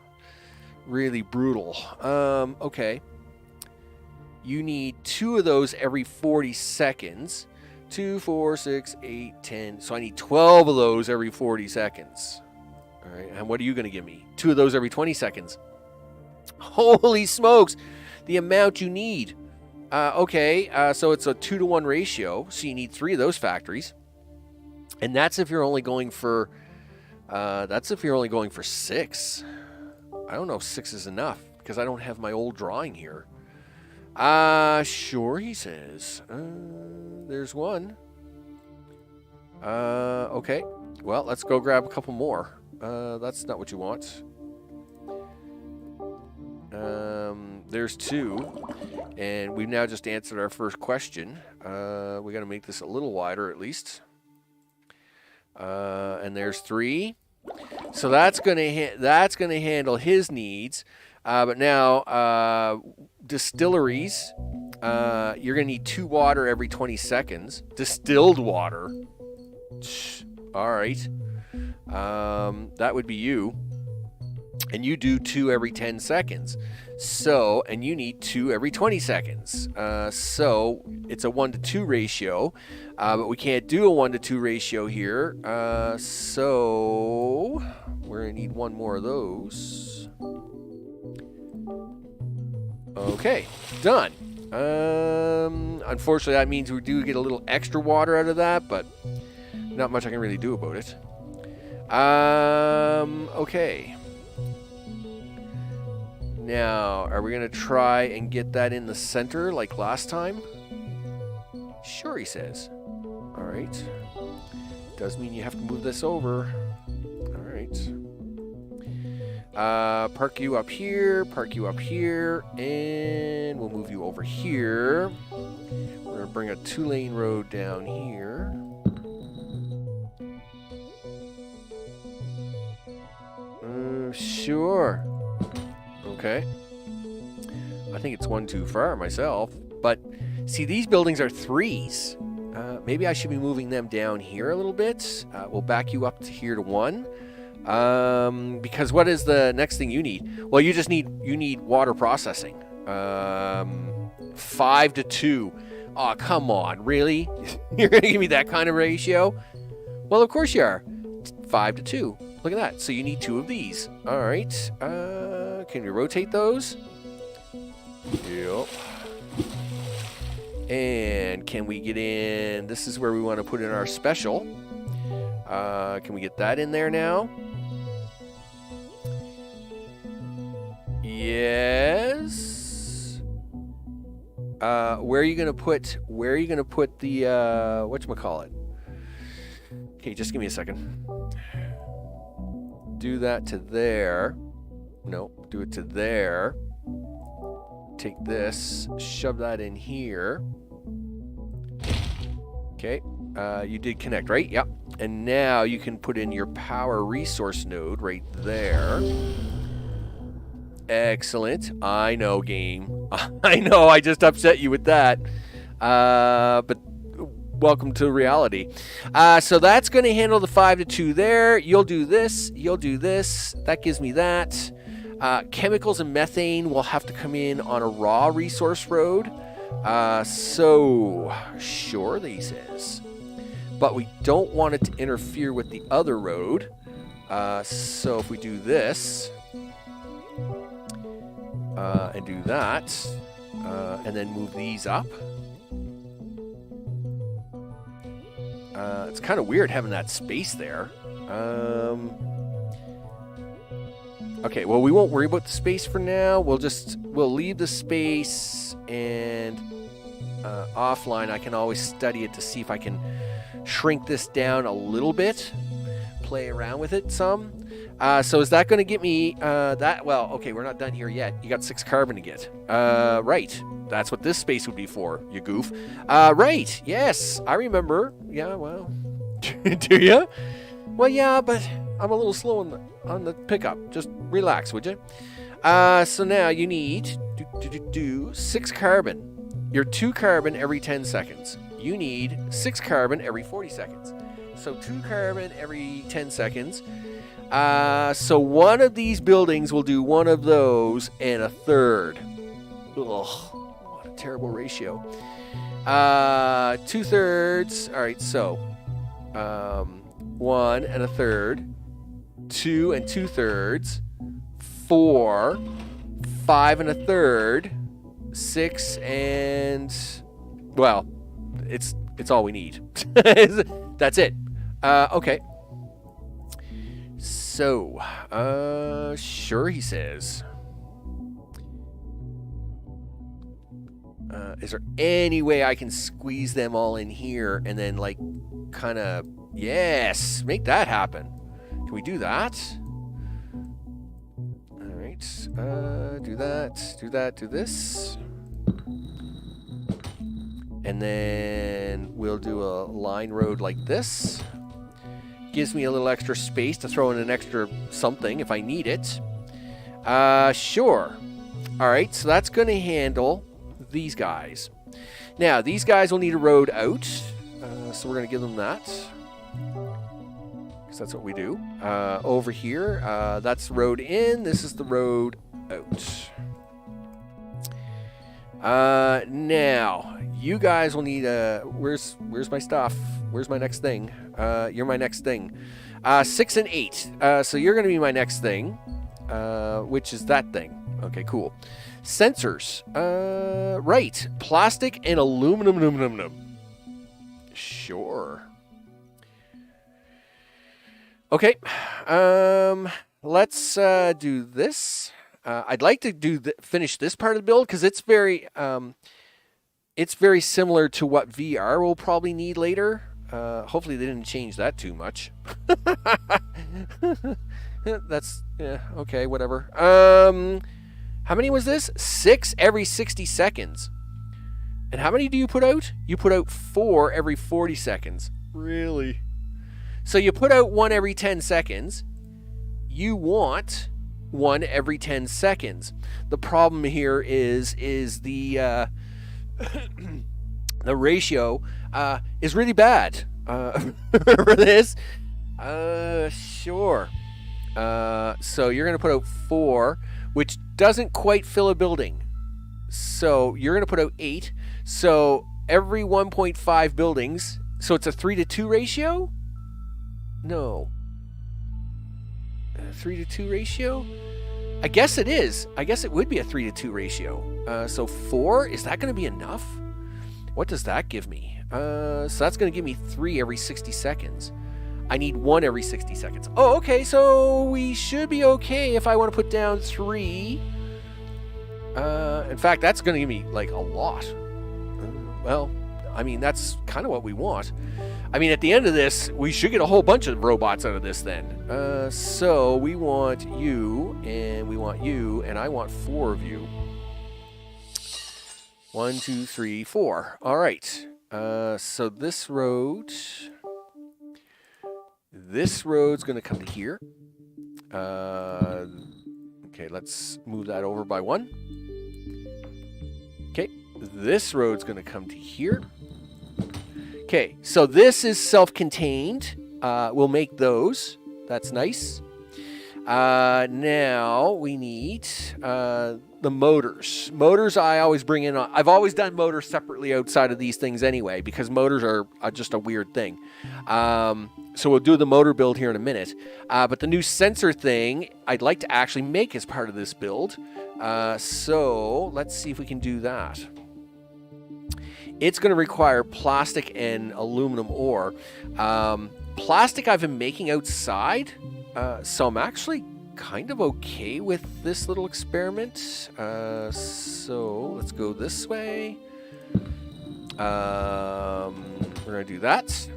really brutal. Okay. You need 2 of those every 40 seconds. 2, 4, 6, 8, 10. So I need 12 of those every 40 seconds. All right, and what are you going to give me? 2 of those every 20 seconds. Holy smokes, the amount you need. Okay, so it's a 2-to-1 ratio, so you need 3 of those factories. And that's if you're only going for 6. I don't know if 6 is enough, because I don't have my old drawing here. Sure, he says. There's one. Okay. Well, let's go grab a couple more. That's not what you want. There's 2. And we've now just answered our first question. We got to make this a little wider at least. And there's 3. So that's gonna handle his needs. But now distilleries, you're gonna need 2 water every 20 seconds. Distilled water. All right. That would be you. And you do 2 every 10 seconds. So, and you need 2 every 20 seconds. So it's a 1-to-2 ratio. But we can't do a 1-to-2 ratio here. So we're going to need 1 more of those. Okay, done. Unfortunately, that means we do get a little extra water out of that, but not much I can really do about it. Okay. Now, are we going to try and get that in the center like last time? Sure, he says. All right. Does mean you have to move this over. All right. Park you up here, and we'll move you over here. We're going to bring a 2-lane road down here. Sure. Okay. I think it's 1 too far myself, but see, these buildings are 3s. Maybe I should be moving them down here a little bit. We'll back you up to here to 1. Because what is the next thing you need? Well, you need water processing. 5-to-2. Oh, come on, really? You're gonna give me that kind of ratio? Well, of course you are. 5-to-2. Look at that. So you need 2 of these. All right. Can we rotate those? Yep. And can we get in? This is where we want to put in our special. Can we get that in there now? Yes. Where are you gonna put the whatchamacallit? Okay, just give me a second. Do that to there. No, do it to there. Take this, shove that in here. Okay, you did connect, right? Yep. And now you can put in your power resource node right there. Excellent. I know, game. I know, I just upset you with that. But welcome to reality. So that's going to handle the 5-to-2 there. You'll do this. You'll do this. That gives me that. Chemicals and methane will have to come in on a raw resource road. So, sure, he says. But we don't want it to interfere with the other road. So if we do this, and do that, and then move these up. It's kind of weird having that space there. Okay, well, we won't worry about the space for now. We'll leave the space, and offline I can always study it to see if I can shrink this down a little bit, play around with it some. So is that going to get me that? Well, okay, we're not done here yet. You got 6 carbon to get. Right. That's what this space would be for, you goof. Right. Yes, I remember. Yeah, well, do you? Well, yeah, but I'm a little slow on the pickup. Just relax, would you? So now you need 6 carbon. You're 2 carbon every 10 seconds. You need 6 carbon every 40 seconds. So 2 carbon every 10 seconds. So one of these buildings will do one of those and a third. Ugh, what a terrible ratio. 2/3. All right, so 1 and a third, 2 and 2/3, 4, 5 and a third, 6 and, well, it's all we need. That's it. Okay. So, sure, he says. Is there any way I can squeeze them all in here and then, like, kind of, yes, make that happen? Can we do that? All right. Do that, do this. And then we'll do a line road like this. Gives me a little extra space to throw in an extra something if I need it. Sure. All right, so that's going to handle these guys. Now, these guys will need a road out, so we're going to give them that. Because that's what we do. Over here, that's the road in. This is the road out. Now, you guys will need where's my stuff? Where's my next thing? You're my next thing. 6 and 8. So you're going to be my next thing, which is that thing. Okay, cool. Sensors. Right. Plastic and aluminum. Sure. Okay. Let's do this. I'd like to finish this part of the build because it's very similar to what VR will probably need later. Hopefully they didn't change that too much. That's, yeah, okay, whatever. How many was this? 6 every 60 seconds. And how many do you put out? You put out 4 every 40 seconds. Really? So you put out 1 every 10 seconds. You want 1 every 10 seconds. The problem here is the the ratio is really bad for this. Sure. So you're going to put out 4, which doesn't quite fill a building. So you're going to put out 8. So every 1.5 buildings. So it's a 3-to-2 ratio? No. 3-to-2 ratio? I guess it is. I guess it would be a 3-to-2 ratio. So 4, is that going to be enough? What does that give me? So that's going to give me 3 every 60 seconds. I need 1 every 60 seconds. Oh, okay, so we should be okay if I want to put down 3. In fact, that's going to give me, like, a lot. Well, I mean, that's kind of what we want. I mean, at the end of this, we should get a whole bunch of robots out of this then. So we want you, and I want 4 of you. 1, 2, 3, 4. All right. So this road's going to come to here. Okay, let's move that over by 1. Okay, this road's going to come to here. Okay, so this is self-contained. We'll make those. That's nice. Now we need the motors. Motors I always bring in. I've always done motors separately outside of these things anyway, because motors are just a weird thing. So we'll do the motor build here in a minute. But the new sensor thing, I'd like to actually make as part of this build. So let's see if we can do that. It's going to require plastic and aluminum ore. Plastic I've been making outside, so I'm actually kind of okay with this little experiment. So let's go this way. We're going to do that.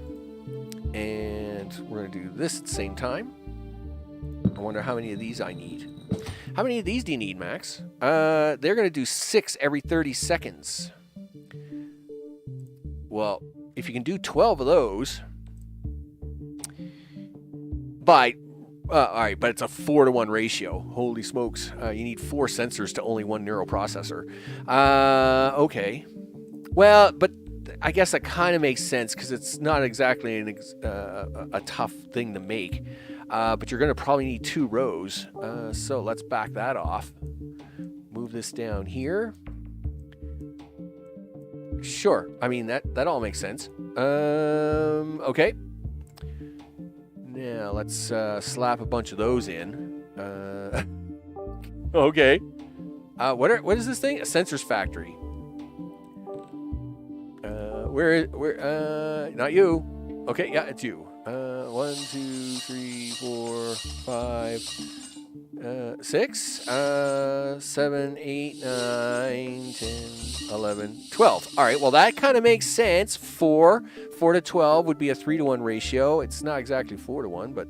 And we're going to do this at the same time. I wonder how many of these I need. How many of these do you need, Max? They're going to do 6 every 30 seconds. Well, if you can do 12 of those... All right, but it's a 4-to-1 ratio. Holy smokes. You need 4 sensors to only 1 neural processor. Okay. Well, but I guess that kind of makes sense because it's not exactly a tough thing to make. But you're going to probably need 2 rows. So let's back that off. Move this down here. Sure. I mean, that all makes sense. Okay. Now, let's slap a bunch of those in. Okay. What is this thing? A sensors factory. Not you. Okay, yeah, it's you. 1, 2, 3, 4, 5, 6, 7, 8, 9, 10, 11, 12. All right, well, that kind of makes sense. 4 to 12 would be a 3-to-1 ratio. It's not exactly 4-to-1, but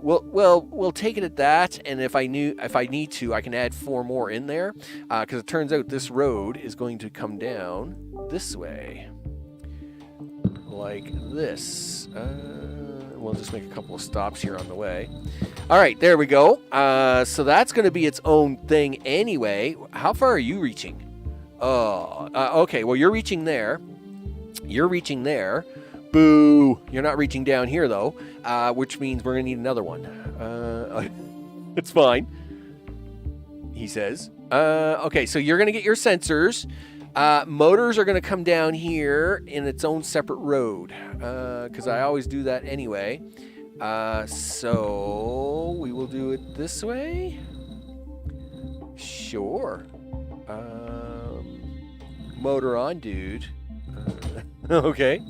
we'll take it at that. And if I need to, I can add 4 more in there because it turns out this road is going to come down this way, like this. We'll just make a couple of stops here on the way. All right, there we go. So that's going to be its own thing anyway. How far are you reaching? Okay, well, you're reaching there. You're reaching there. Boo! You're not reaching down here, though, which means we're going to need another one. It's fine, he says. Okay, so you're going to get your sensors. Motors are going to come down here in its own separate road, because I always do that anyway. So we will do it this way. Sure. Motor on, dude. Okay.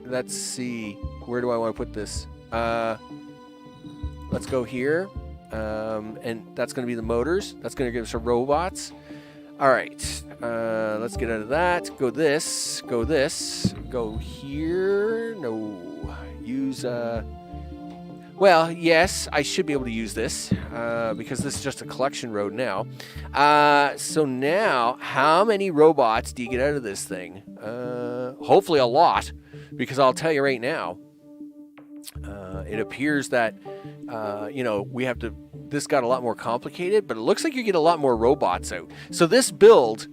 Let's see. Where do I want to put this? Let's go here. And that's going to be the motors. That's going to give us our robots. All right. Let's get out of that. Go this. Go this. Go here. No. Use... Well, yes, I should be able to use this because this is just a collection road now. So now, how many robots do you get out of this thing? Hopefully a lot, because I'll tell you right now, it appears that, we have to... This got a lot more complicated, but it looks like you get a lot more robots out. So this build,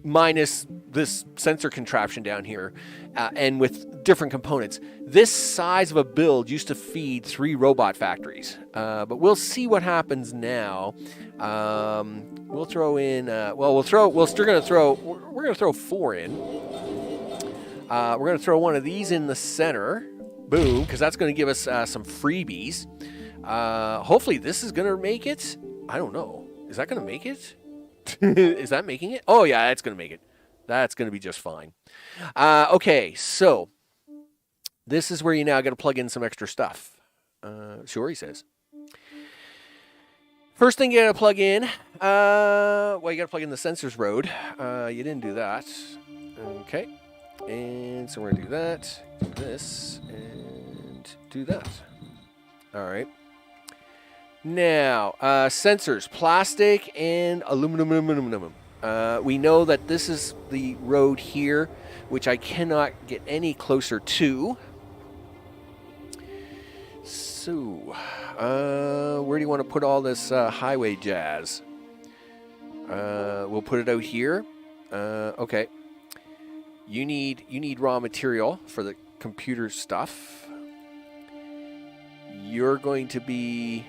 minus this sensor contraption down here, and with different components, this size of a build used to feed 3 robot factories. But we'll see what happens now. We'll throw in. We're going to throw 4 in. We're going to throw one of these in the center. Boom, because that's going to give us some freebies. Hopefully this is going to make it. I don't know. Is that going to make it? Is that making it? Oh, yeah, that's going to make it. That's going to be just fine. Okay, so this is where you now got to plug in some extra stuff. Sure, he says. First thing you got to plug in, you got to plug in the sensors road. You didn't do that. Okay. And so we're going to do that, do this, and do that. All right. Now, sensors, plastic and aluminum. We know that this is the road here, which I cannot get any closer to. So, where do you want to put all this highway jazz? We'll put it out here. Okay. You need raw material for the computer stuff. You're going to be...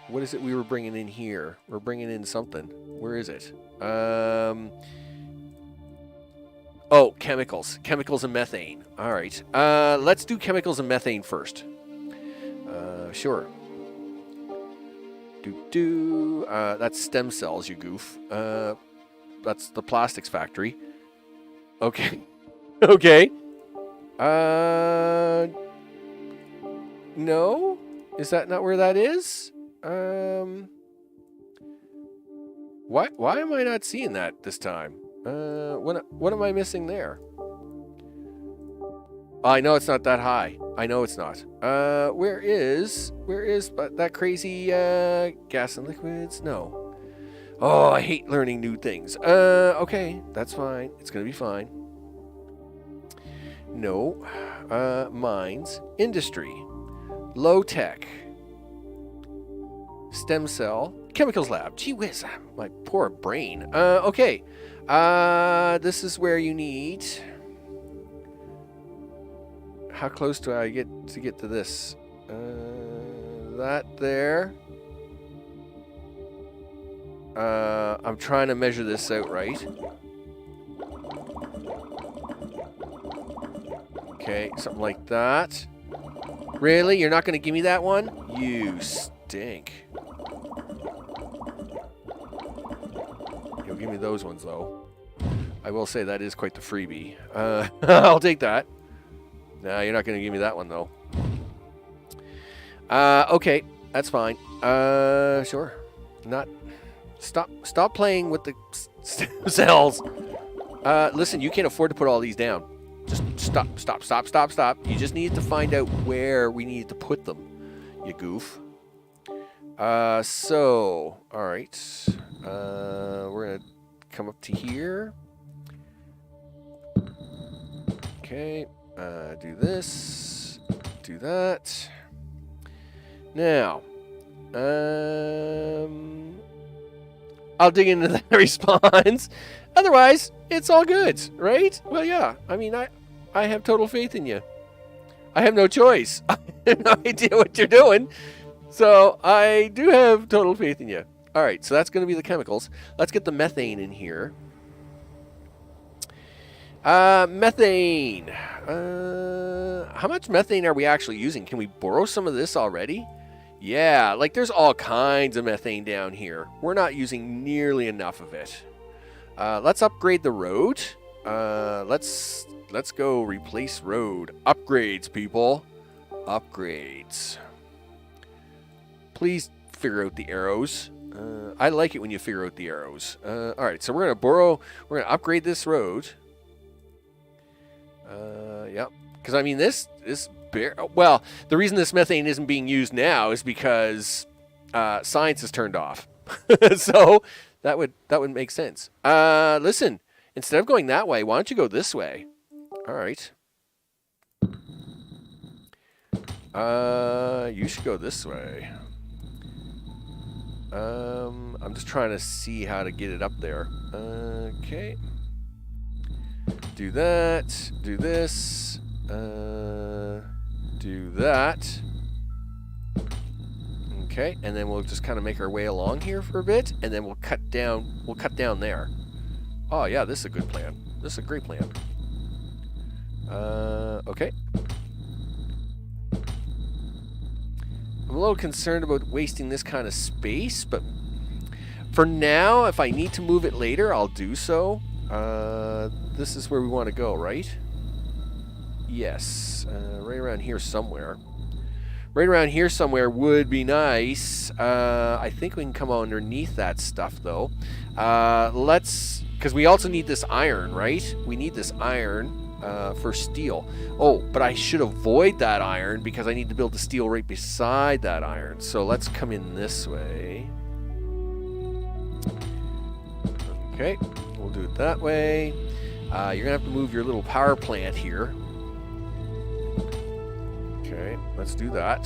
What is it we were bringing in here? We're bringing in something. Where is it? Oh, chemicals. Chemicals and methane. All right. Let's do chemicals and methane first. Sure. That's stem cells, you goof. That's the plastics factory. Okay. Okay. No? Is that not where that is? Why am I not seeing that this time? What am I missing there? I know it's not that high. I know it's not. Where is that crazy gas and liquids? No. Oh, I hate learning new things. Okay, that's fine. It's gonna be fine. No. Mines, industry, low tech, stem cell, chemicals lab. Gee whiz, my poor brain. Okay. This is where you need. How close do I get to this? That there. I'm trying to measure this out right. Okay, something like that. Really? You're not going to give me that one? You stink. You'll give me those ones, though. I will say that is quite the freebie. I'll take that. No, you're not going to give me that one, though. Okay, that's fine. Sure. Not. Stop playing with the cells. Listen, you can't afford to put all these down. Just stop. You just needed to find out where we needed to put them, you goof. So, all right. We're going to come up to here. Okay. Do this. Do that. Now, I'll dig into that response. Otherwise, it's all good, right? Well, yeah. I mean, I have total faith in you. I have no choice. I have no idea what you're doing. So I do have total faith in you. All right, so that's going to be the chemicals. Let's get the methane in here. Methane. How much methane are we actually using? Can we borrow some of this already? Yeah, like there's all kinds of methane down here. We're not using nearly enough of it. Let's upgrade the road. Let's go replace road. Upgrades, people. Upgrades. Please figure out the arrows. I like it when you figure out the arrows. All right, so we're gonna upgrade this road. Yep. Because I mean, well, the reason this methane isn't being used now is because science is turned off. So that would make sense. Listen, instead of going that way, why don't you go this way? All right. You should go this way. I'm just trying to see how to get it up there. Okay. Do that. Do this. Do that. Okay, and then we'll just kind of make our way along here for a bit, and then we'll cut down. We'll cut down there. Oh yeah, this is a good plan. This is a great plan. Okay. I'm a little concerned about wasting this kind of space, but for now, if I need to move it later, I'll do so. This is where we want to go, right? Yes, right around here somewhere. Right around here somewhere would be nice. I think we can come underneath that stuff, though. Because we also need this iron, right? We need this iron for steel. Oh, but I should avoid that iron because I need to build the steel right beside that iron. So let's come in this way. Okay, we'll do it that way. You're going to have to move your little power plant here. Okay, let's do that.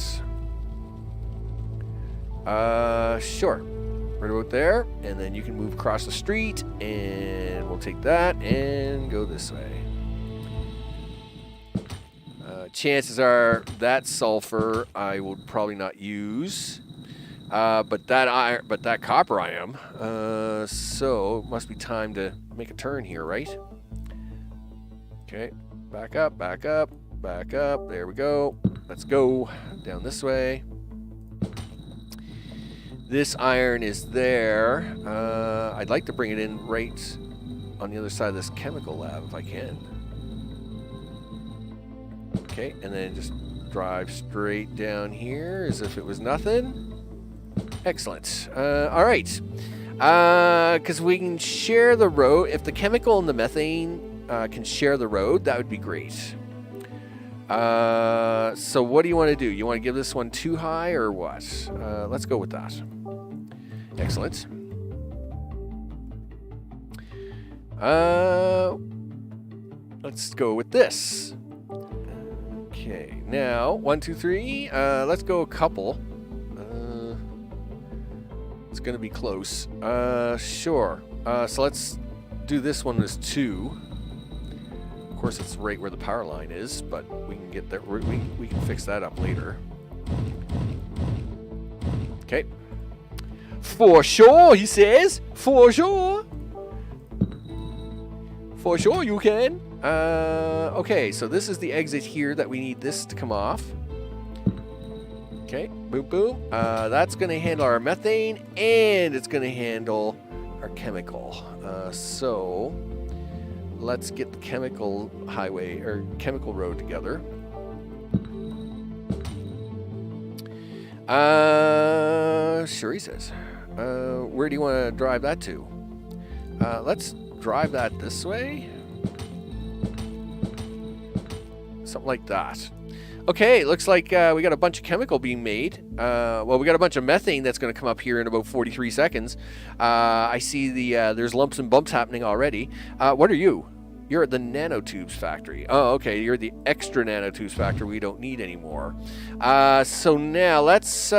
Sure. Right about there, and then you can move across the street, and we'll take that and go this way. Chances are that sulfur I will probably not use, but that copper I am. So it must be time to make a turn here, right? Okay, back up, back up, back up. There we go. Let's go down this way. This iron is there. I'd like to bring it in right on the other side of this chemical lab if I can. Okay, and then just drive straight down here as if it was nothing. Excellent. All right. Because we can share the road. If the chemical and the methane can share the road, that would be great. So what do you want to do? You want to give this one too high or what? Let's go with that. Excellent. Let's go with this. Okay, now 1, 2, 3. Let's go a couple. It's gonna be close. Sure. So let's do this one as 2. Of course, it's right where the power line is, but we can get there. We can fix that up later. Okay. For sure, he says. For sure. For sure, you can. Okay, so this is the exit here that we need this to come off. Okay, boom, boom. That's going to handle our methane, and it's going to handle our chemical. So let's get the chemical highway or chemical road together. Sure, he says. Where do you want to drive that to? Let's drive that this way. Something like that. Okay, looks like we got a bunch of chemical being made. Well, we got a bunch of methane that's going to come up here in about 43 seconds. I see there's lumps and bumps happening already. What are you? You're at the nanotubes factory. Oh, okay, you're the extra nanotubes factory we don't need anymore. So now let's...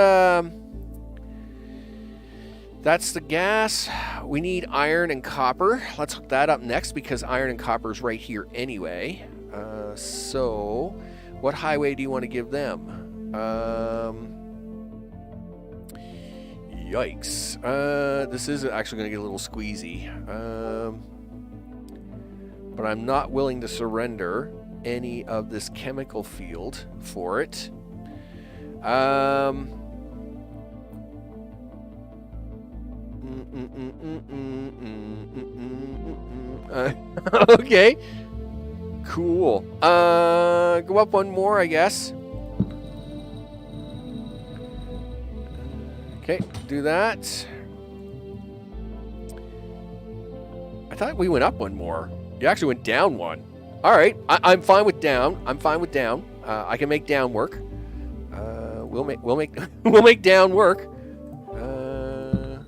that's the gas. We need iron and copper. Let's hook that up next because iron and copper is right here anyway. So... what highway do you want to give them? Yikes. This is actually going to get a little squeezy. But I'm not willing to surrender any of this chemical field for it. Okay. Cool. Go up one more, I guess. Okay, do that. I thought we went up one more. You actually went down one. All right, I'm fine with down. I'm fine with down. I can make down work. We'll make down work.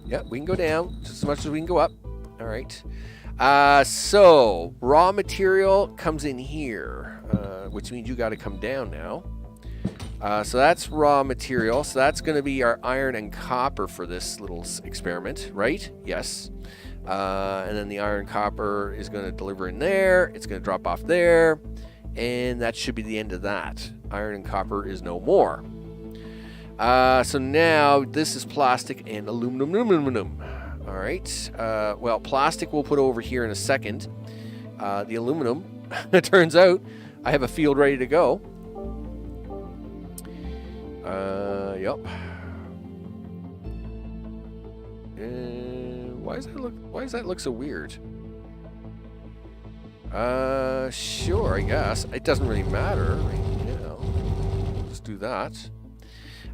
Yeah, we can go down just as much as we can go up. All right. So raw material comes in here, which means you got to come down now. So that's raw material. So that's going to be our iron and copper for this little experiment, right? Yes. And then the iron copper is going to deliver in there. It's going to drop off there. And that should be the end of that. Iron and copper is no more. So now this is plastic and aluminum. All right. Well, plastic we'll put over here in a second. The aluminum, it turns out, I have a field ready to go. Yep. Why does that look so weird? Sure, I guess. It doesn't really matter right now. Let's do that.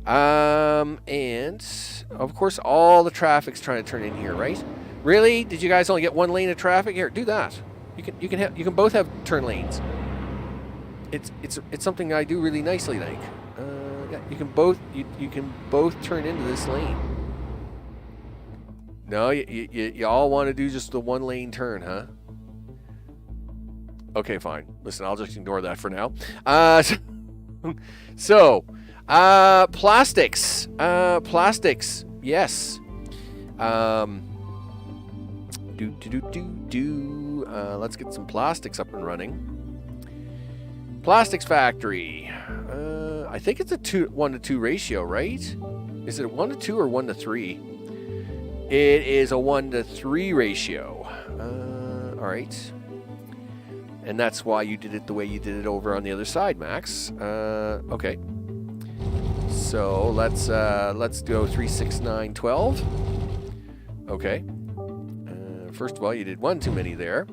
And of course all the traffic's trying to turn in here, right? Really? Did you guys only get one lane of traffic? Here, do that. You can both have turn lanes. It's something I do really nicely, like. Yeah, you can both turn into this lane. No, you all want to do just the one lane turn, huh? Okay, fine. Listen, I'll just ignore that for now. So plastics. Plastics. Yes. Let's get some plastics up and running. Plastics factory. I think it's a 1-to-2 ratio, right? Is it a 1-to-2 or 1-to-3? It is a 1-to-3 ratio. All right. And that's why you did it the way you did it over on the other side, Max. Okay. So let's go 3, 6, 9, 12. Okay. First of all, you did one too many there.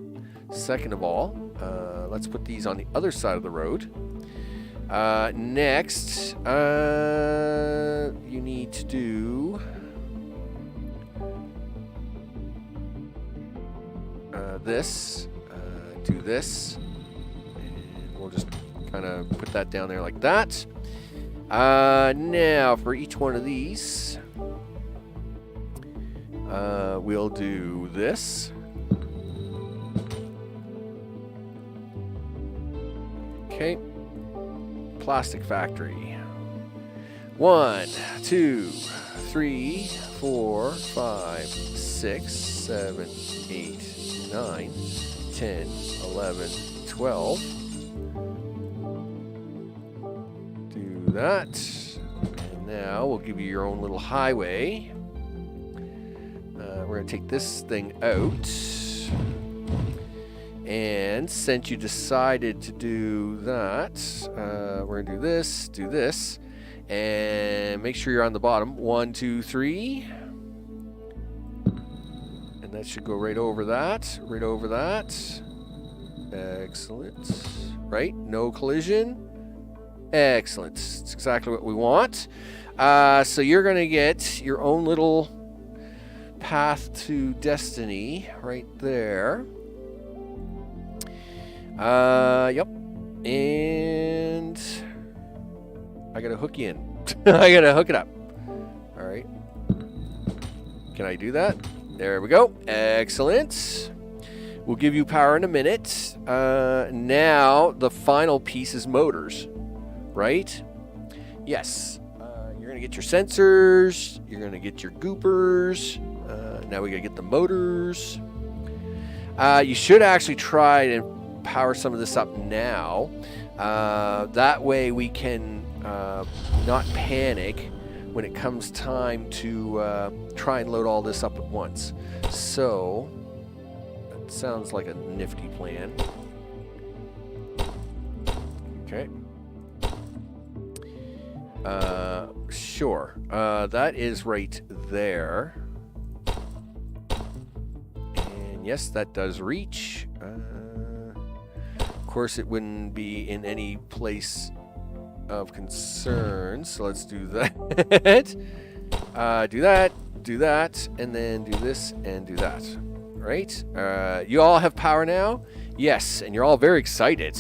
Second of all, let's put these on the other side of the road. Next, you need to do this. Do this. And we'll just kind of put that down there like that. Now, for each one of these, we'll do this. Okay. Plastic factory. 1, 2, 3, 4, 5, 6, 7, 8, 9, 10, 11, 12. Do that. And now we'll give you your own little highway. We're going to take this thing out. And since you decided to do that, we're going to do this, and make sure you're on the bottom. 1, 2, 3. And that should go right over that, right over that. Excellent. Right? No collision. Excellent. It's exactly what we want. So you're going to get your own little path to destiny right there. Yep. And I gotta hook you in. I gotta hook it up. All right. Can I do that? There we go. Excellent. We'll give you power in a minute. Now the final piece is motors, right? Yes. You're gonna get your sensors. You're gonna get your goopers. Now we gotta get the motors. You should actually try and power some of this up now. That way we can not panic when it comes time to try and load all this up at once. So that sounds like a nifty plan. Okay. Sure. That is right there. And yes, that does reach. Of course, it wouldn't be in any place of concern, so let's do that. Do that, do that, and then do this and do that. Right? You all have power now? Yes, and you're all very excited.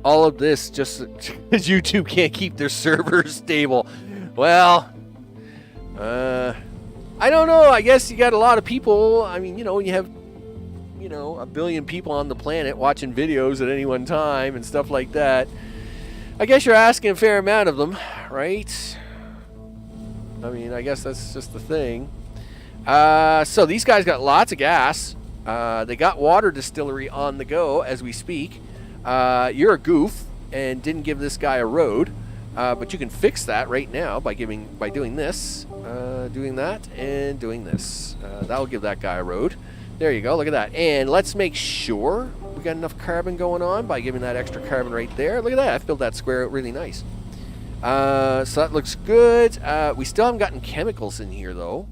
All of this just because YouTube can't keep their servers stable. Well, I don't know. I guess you got a lot of people. I mean, when you have, 1 billion people on the planet watching videos at any one time and stuff like that, I guess you're asking a fair amount of them, right? I mean, I guess that's just the thing. So these guys got lots of gas. They got water distillery on the go as we speak. You're a goof and didn't give this guy a road. But you can fix that right now by doing this, doing that, and doing this. That'll give that guy a road. There you go. Look at that. And let's make sure we got enough carbon going on by giving that extra carbon right there. Look at that. I filled that square out really nice. So that looks good. We still haven't gotten chemicals in here, though.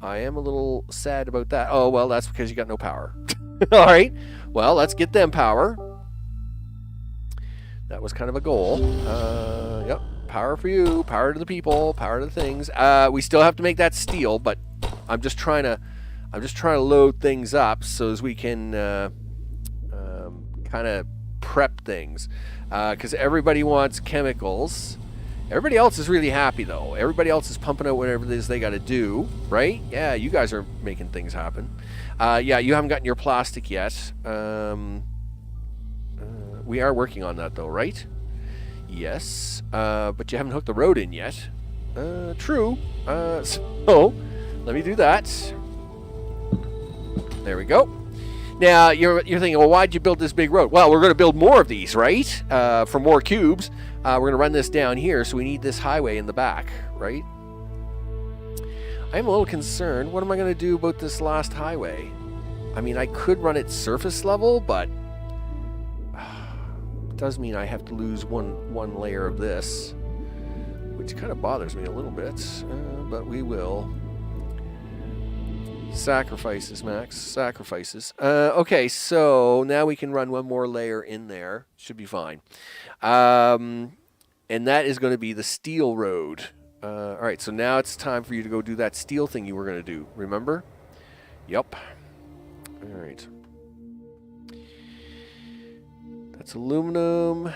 I am a little sad about that. Oh, well, that's because you got no power. All right. Well, let's get them power. That was kind of a goal. Yep. Power for you. Power to the people. Power to the things. We still have to make that steel, but I'm just trying to load things up so as we can kind of prep things. Because everybody wants chemicals. Everybody else is really happy, though. Everybody else is pumping out whatever it is they got to do, right? Yeah, you guys are making things happen. Yeah, you haven't gotten your plastic yet. We are working on that, though, right? Yes. But you haven't hooked the road in yet. True. So, let me do that. There we go. Now, you're thinking, well, why'd you build this big road? Well, we're going to build more of these, right? For more cubes. We're going to run this down here, so we need this highway in the back, right? I'm a little concerned. What am I going to do about this last highway? I mean, I could run it surface level, but it does mean I have to lose one layer of this, which kind of bothers me a little bit, but we will. Sacrifices, Max. Sacrifices. Okay, so now we can run one more layer in there. Should be fine. And that is going to be the steel road. All right, so now it's time for you to go do that steel thing you were going to do. Remember? Yep. All right. That's aluminum.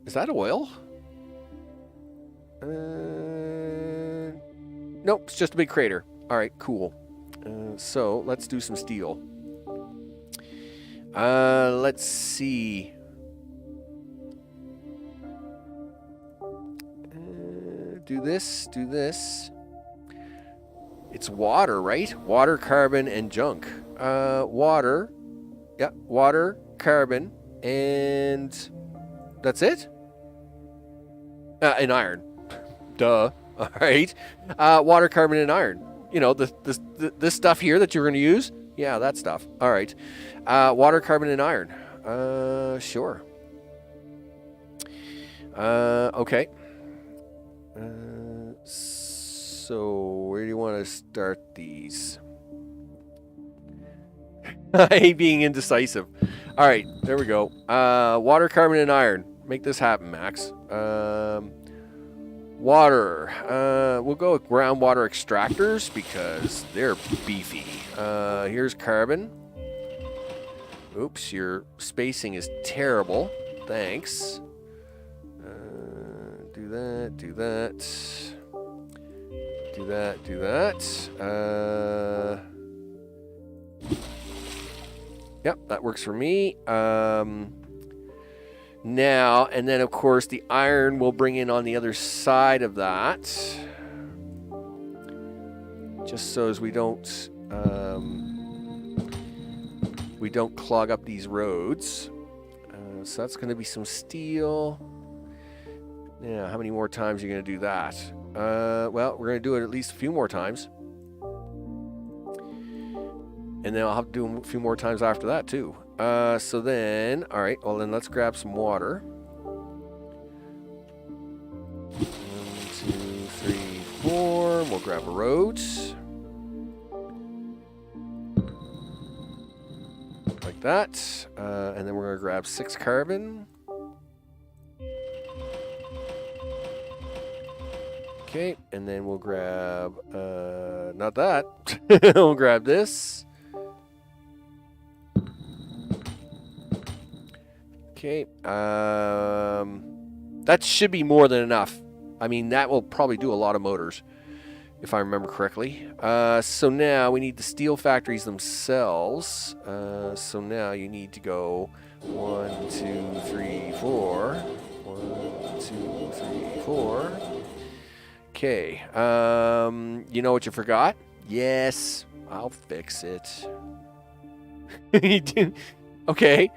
Is that oil? Nope, it's just a big crater. All right, cool. So let's do some steel. Let's see. Do this, do this. It's water, right? Water, carbon, and junk. Water. Yeah, water, carbon, and that's it? And iron. Duh. All right. Water, carbon, and iron. You know, this stuff here that you're going to use? Yeah, that stuff. All right. Water, carbon, and iron. Sure. Okay. So where do you want to start these? I hate being indecisive. All right, there we go. Water, carbon, and iron. Make this happen, Max. Water. We'll go with groundwater extractors because they're beefy. Here's carbon. Oops, your spacing is terrible. Thanks. Do that, do that. Do that, do that. Yep, that works for me. Now, and then of course the iron we'll bring in on the other side of that. Just so as we don't clog up these roads. So that's going to be some steel. Now, how many more times are you going to do that? Well, we're going to do it at least a few more times. And then I'll have to do a few more times after that, too. So then, all right, well, then let's grab some water. 1, 2, 3, 4. We'll grab a road. Like that. And then we're going to grab 6 carbon. Okay, and then we'll grab, not that. We'll grab this. Okay, that should be more than enough. I mean, that will probably do a lot of motors, if I remember correctly. So now we need the steel factories themselves. So now you need to go 1, 2, 3, 4. 1, 2, 3, 4. Okay, you know what you forgot? Yes, I'll fix it. Okay.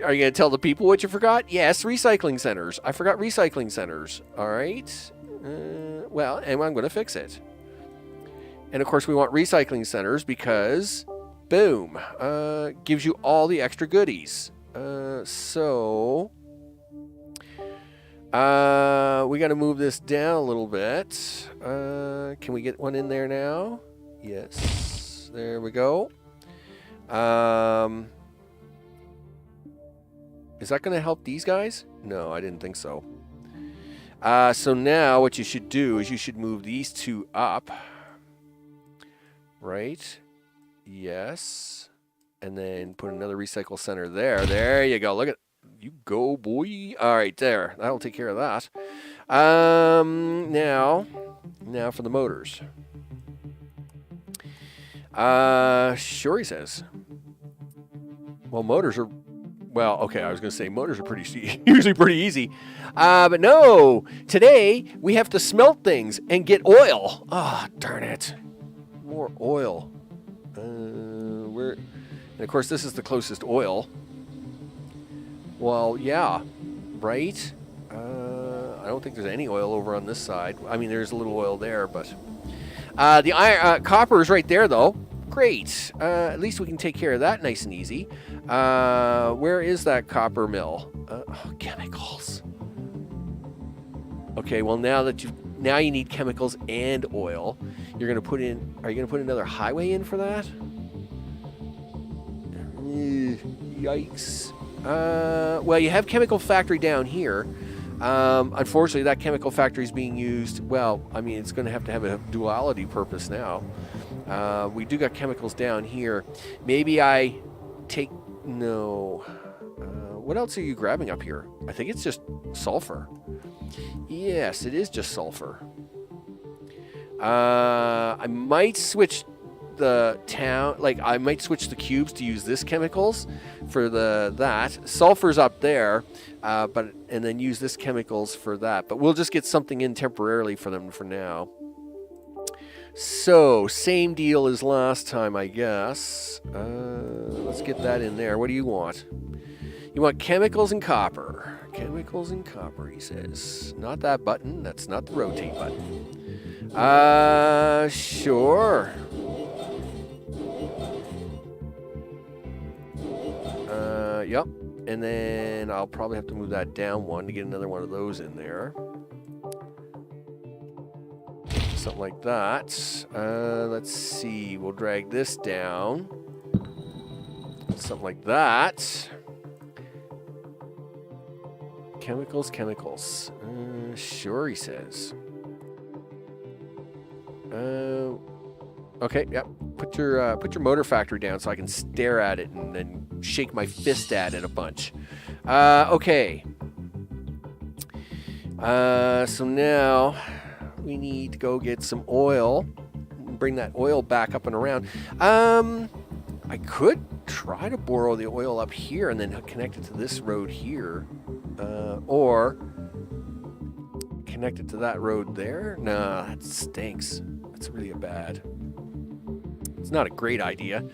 Are you going to tell the people what you forgot? Yes, recycling centers. I forgot recycling centers. All right. Well, and I'm going to fix it. And, of course, we want recycling centers because, boom, gives you all the extra goodies. So... we got to move this down a little bit. Can we get one in there now? Yes. There we go. Is that going to help these guys? No, I didn't think so. So now what you should do is you should move these two up. Right? Yes. And then put another recycle center there. There you go. Look at you go, boy. All right, there. That'll take care of that. Now for the motors. Sure, he says. Well, motors are... Well, okay, I was going to say motors are usually pretty easy. But no, today we have to smelt things and get oil. Ah, oh, darn it. More oil. And of course, this is the closest oil. Well, yeah, right? I don't think there's any oil over on this side. I mean, there's a little oil there, but... the iron, copper is right there, though. Great. At least we can take care of that nice and easy. Where is that copper mill? Chemicals. Okay, well, now you need chemicals and oil. You're gonna put in. Are you gonna put another highway in for that? Yikes. Well, you have chemical factory down here. Unfortunately, that chemical factory is being used. Well, I mean, it's going to have a duality purpose now. We do got chemicals down here. Maybe I take... No. What else are you grabbing up here? I think it's just sulfur. Yes, it is just sulfur. I might switch the town... Like, I might switch the cubes to use this chemicals for that. Sulfur's up there, and then use this chemicals for that. But we'll just get something in temporarily for them for now. So, same deal as last time, I guess. Let's get that in there. What do you want? You want chemicals and copper. Chemicals and copper, he says. Not that button. That's not the rotate button. Sure. Yep. And then I'll probably have to move that down one to get another one of those in there. Something like that. Let's see. We'll drag this down. Something like that. Chemicals, chemicals. Sure, he says. Okay, yep. Put your motor factory down so I can stare at it and then shake my fist at it a bunch. Okay. So now we need to go get some oil. Bring that oil back up and around. I could try to borrow the oil up here and then connect it to this road here. Or connect it to that road there. Nah, that stinks. That's really bad. It's not a great idea.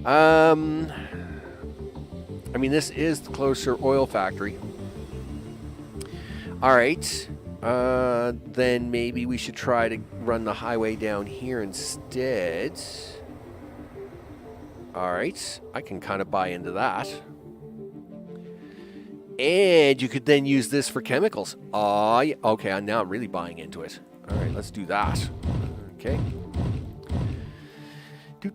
I mean, this is the closer oil factory. All right. Then maybe we should try to run the highway down here instead. All right. I can kind of buy into that. And you could then use this for chemicals. Oh, yeah. Okay, now I'm really buying into it. All right, let's do that. Okay. We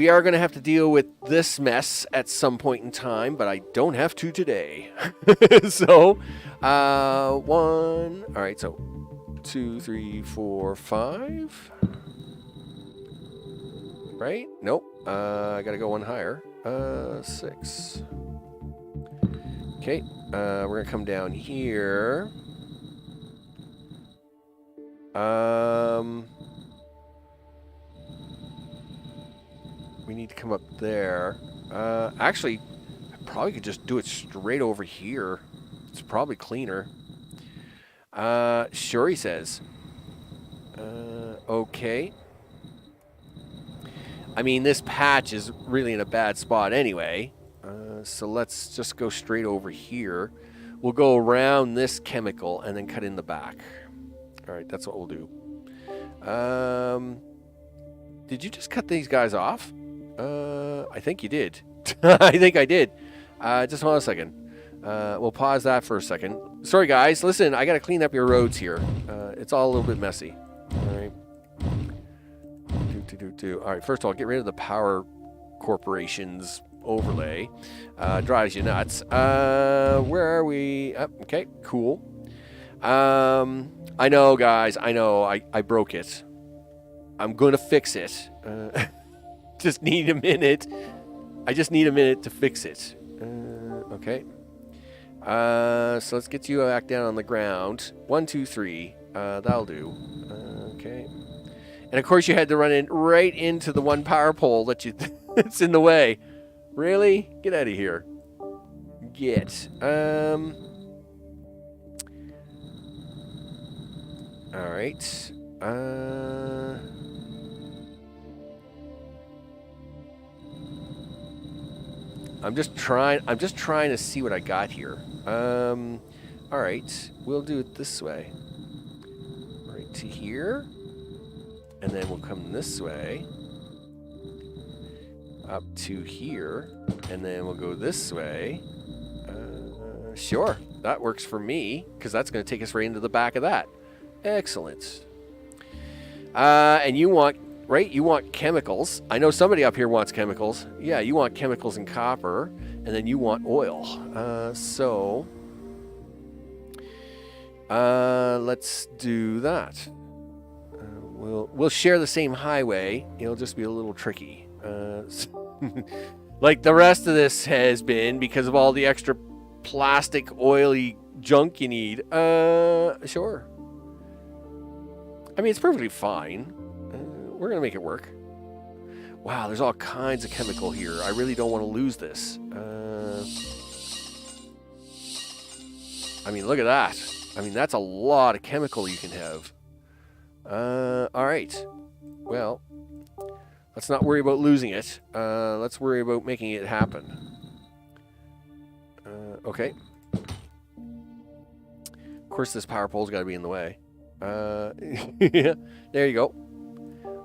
are going to have to deal with this mess at some point in time, but I don't have to today. So, one. All right, so 2, 3, 4, 5. Right? Nope. I got to go one higher. 6. Okay, we're going to come down here. We need to come up there. Actually, I probably could just do it straight over here. It's probably cleaner. Sure, he says. Okay. I mean, this patch is really in a bad spot anyway. So let's just go straight over here. We'll go around this chemical and then cut in the back. All right, that's what we'll do. Did you just cut these guys off? I think you did. I think I did. Just hold on a second. We'll pause that for a second. Sorry, guys. Listen, I got to clean up your roads here. It's all a little bit messy. All right. All right, first of all, get rid of the Power Corporation's overlay. Drives you nuts. Where are we? Okay, cool. I know, guys. I know. I broke it. I'm going to fix it. Just need a minute. I just need a minute to fix it. Okay. So let's get you back down on the ground. 1, 2, 3. That'll do. Okay. And of course you had to run in right into the one power pole that's in the way. Really? Get out of here. Get. All right. I'm just trying to see what I got here. All right. We'll do it this way. Right to here. And then we'll come this way. Up to here. And then we'll go this way. Sure. That works for me, because that's going to take us right into the back of that. Excellent. And you want, right? You want chemicals. I know somebody up here wants chemicals. Yeah, you want chemicals and copper, and then you want oil. Let's do that. We'll share the same highway. It'll just be a little tricky. Like the rest of this has been because of all the extra plastic, oily junk you need. Sure. I mean, it's perfectly fine. We're going to make it work. Wow, there's all kinds of chemical here. I really don't want to lose this. I mean, look at that. I mean, that's a lot of chemical you can have. All right. Well, let's not worry about losing it. Let's worry about making it happen. Okay. Of course, this power pole's got to be in the way. Yeah, there you go.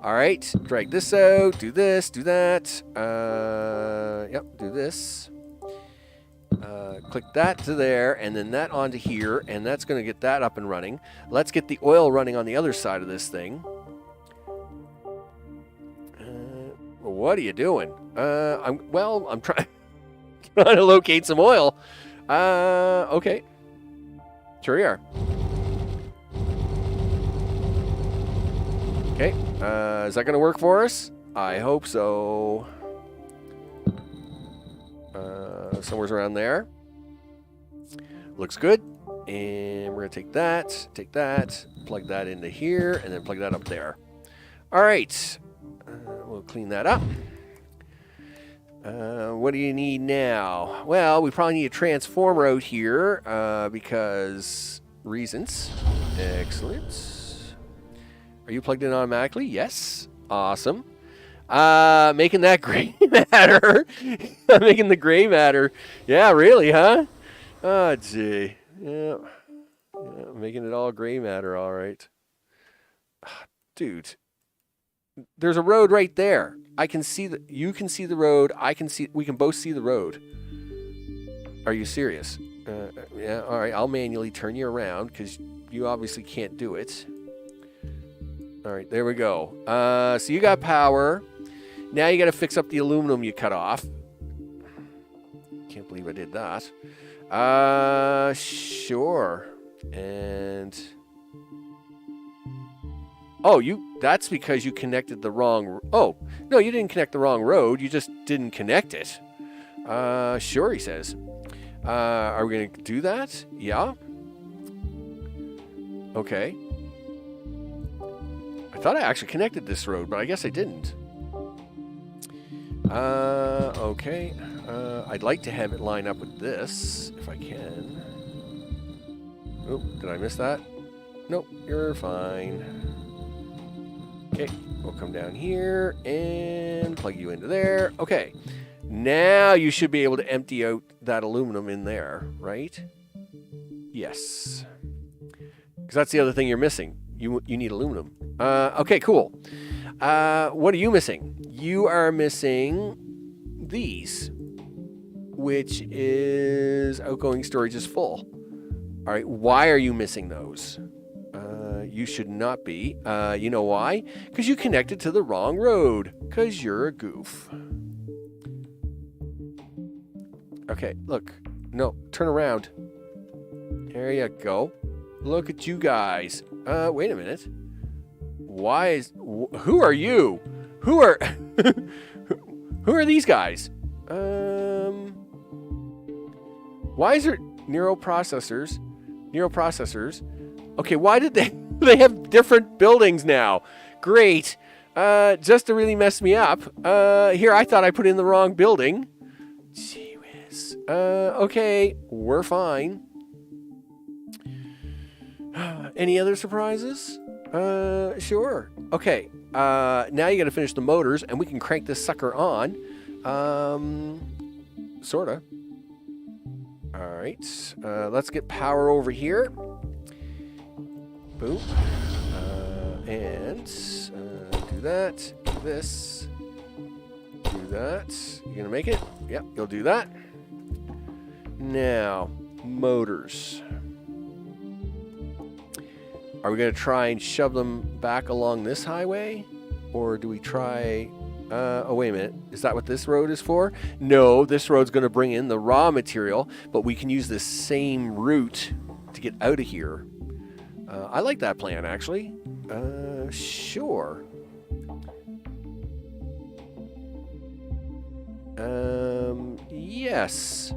All right. Drag this out. Do this. Do that. Yep. Do this. Click that to there, and then that onto here, and that's going to get that up and running. Let's get the oil running on the other side of this thing. What are you doing? I'm trying to locate some oil. Okay. Sure you are. Okay. Is that going to work for us? I hope so. Somewhere's around there. Looks good. And we're going to take that, plug that into here, and then plug that up there. All right. We'll clean that up. What do you need now? Well, we probably need a transformer out here because reasons. Excellent. Are you plugged in automatically? Yes. Awesome. Making that gray matter. Making the gray matter. Yeah, really, huh? Oh, gee. Yeah. Making it all gray matter, all right. Dude. There's a road right there. I can see you can see the road. We can both see the road. Are you serious? Yeah, all right. I'll manually turn you around because you obviously can't do it. All right, there we go. So you got power. Now you got to fix up the aluminum you cut off. Can't believe I did that. Sure. And that's because you connected the wrong. Oh, no, you didn't connect the wrong road. You just didn't connect it. Sure, he says. Are we going to do that? Yeah. Okay. I thought I actually connected this road, but I guess I didn't. Okay. I'd like to have it line up with this, if I can. Oh, did I miss that? Nope, you're fine. Okay, we'll come down here and plug you into there. Okay, now you should be able to empty out that aluminum in there, right? Yes. Because that's the other thing you're missing. You need aluminum. Okay, cool. What are you missing? You are missing these, which is outgoing storage is full. All right, why are you missing those? You should not be. You know why? Because you connected to the wrong road. Because you're a goof. Okay, look. No, turn around. There you go. Look at you guys. Wait a minute. Who are you? Who are who are these guys? Why is there neuroprocessors? Okay, why did they have different buildings now? Great. Just to really mess me up. Here, I thought I put in the wrong building. Gee whiz. Okay, we're fine. Any other surprises? Sure. Okay. Now you got to finish the motors, and we can crank this sucker on. Sorta. All right. Let's get power over here. Boom. And do that. Do this. Do that. You gonna make it? Yep, you'll do that. Now, motors. Are we going to try and shove them back along this highway? Or do we try... oh, wait a minute. Is that what this road is for? No, this road's going to bring in the raw material, but we can use this same route to get out of here. I like that plan, actually. Sure. Yes.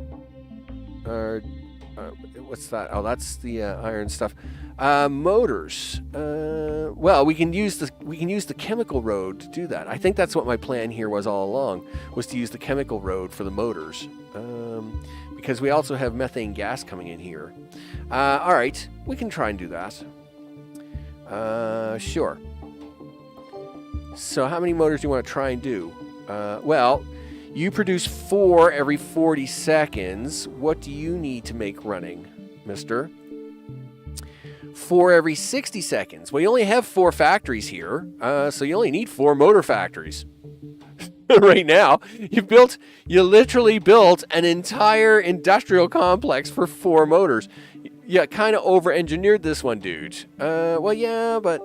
What's that? Oh, that's the iron stuff. Motors. Well, we can use the chemical road to do that. I think that's what my plan here was all along, was to use the chemical road for the motors, because we also have methane gas coming in here. All right, we can try and do that. Sure. So how many motors do you want to try and do? Well, you produce 4 every 40 seconds. What do you need to make running, mister? 4 every 60 seconds. Well, you only have 4 factories here, so you only need 4 motor factories. Right now, you literally built an entire industrial complex for 4 motors. You kind of over-engineered this one, dude. Well, yeah, but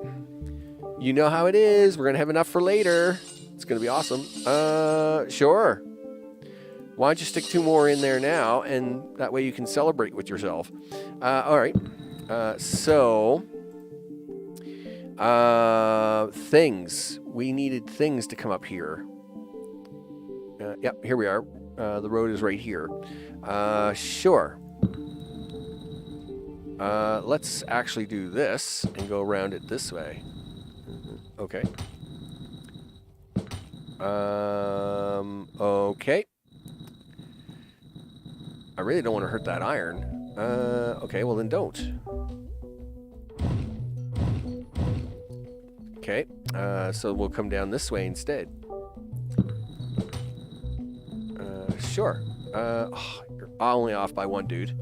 you know how it is. We're going to have enough for later. It's going to be awesome. Sure. Why don't you stick 2 more in there now, and that way you can celebrate with yourself. All right. Things. We needed things to come up here. Yep, here we are. The road is right here. Sure. Let's actually do this and go around it this way. Okay. Okay. I really don't want to hurt that iron. Okay, well then don't. Okay, so we'll come down this way instead. Sure. Oh, you're only off by 1, dude.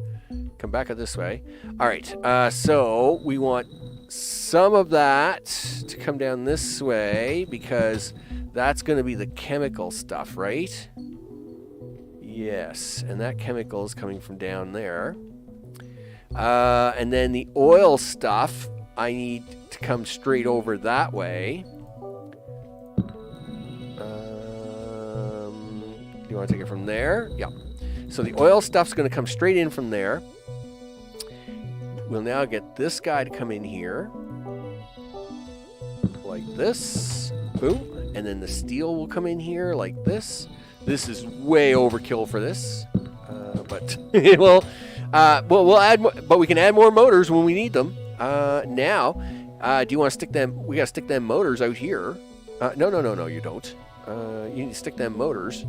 Come back this way. All right, so we want some of that to come down this way because that's going to be the chemical stuff, right? Yes, and that chemical is coming from down there. And then the oil stuff, I need to come straight over that way. Do you want to take it from there? Yeah. So the oil stuff's going to come straight in from there. We'll now get this guy to come in here. Like this. Boom. And then the steel will come in here like this. This is way overkill for this. But we'll add more, but we can add more motors when we need them. Now, do you want to stick them? We got to stick them motors out here. No, you don't. You need to stick them motors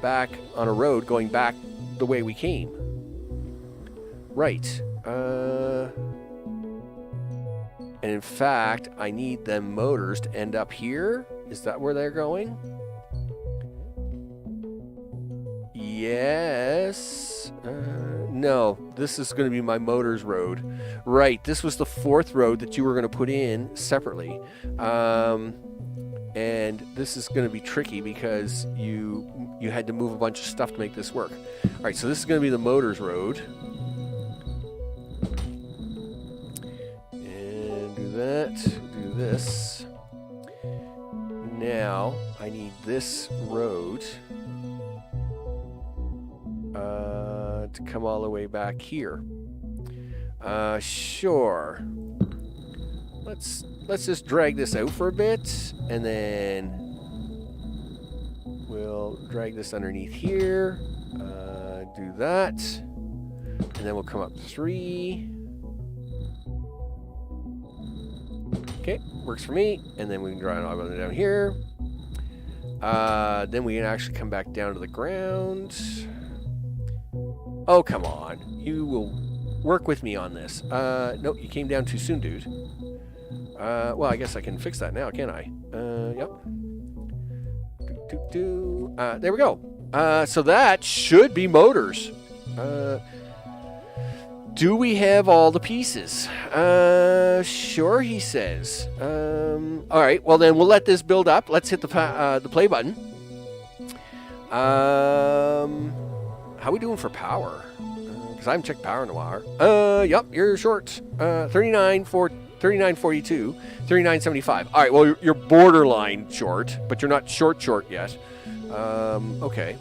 back on a road going back the way we came. Right. And in fact, I need them motors to end up here. Is that where they're going? Yes. No, this is going to be my motors road. Right, this was the 4th road that you were going to put in separately. And this is going to be tricky because you had to move a bunch of stuff to make this work. All right, so this is going to be the motors road. And do that, do this. Now, I need this road to come all the way back here. Sure. Let's just drag this out for a bit, and then we'll drag this underneath here. Do that, and then we'll come up 3. Okay, works for me. And then we can draw it all the way down here. Then we can actually come back down to the ground. Oh, come on. You will work with me on this. Nope, you came down too soon, dude. Well, I guess I can fix that now, can't I? Yep. There we go. So that should be motors. Do we have all the pieces? Sure, he says. All right, well then we'll let this build up. Let's hit the play button. How we doing for power? Because I haven't checked power in a while. Yep, you're short. 39 for 39.42, 39.75. All right, well, you're borderline short, but you're not short yet. Okay.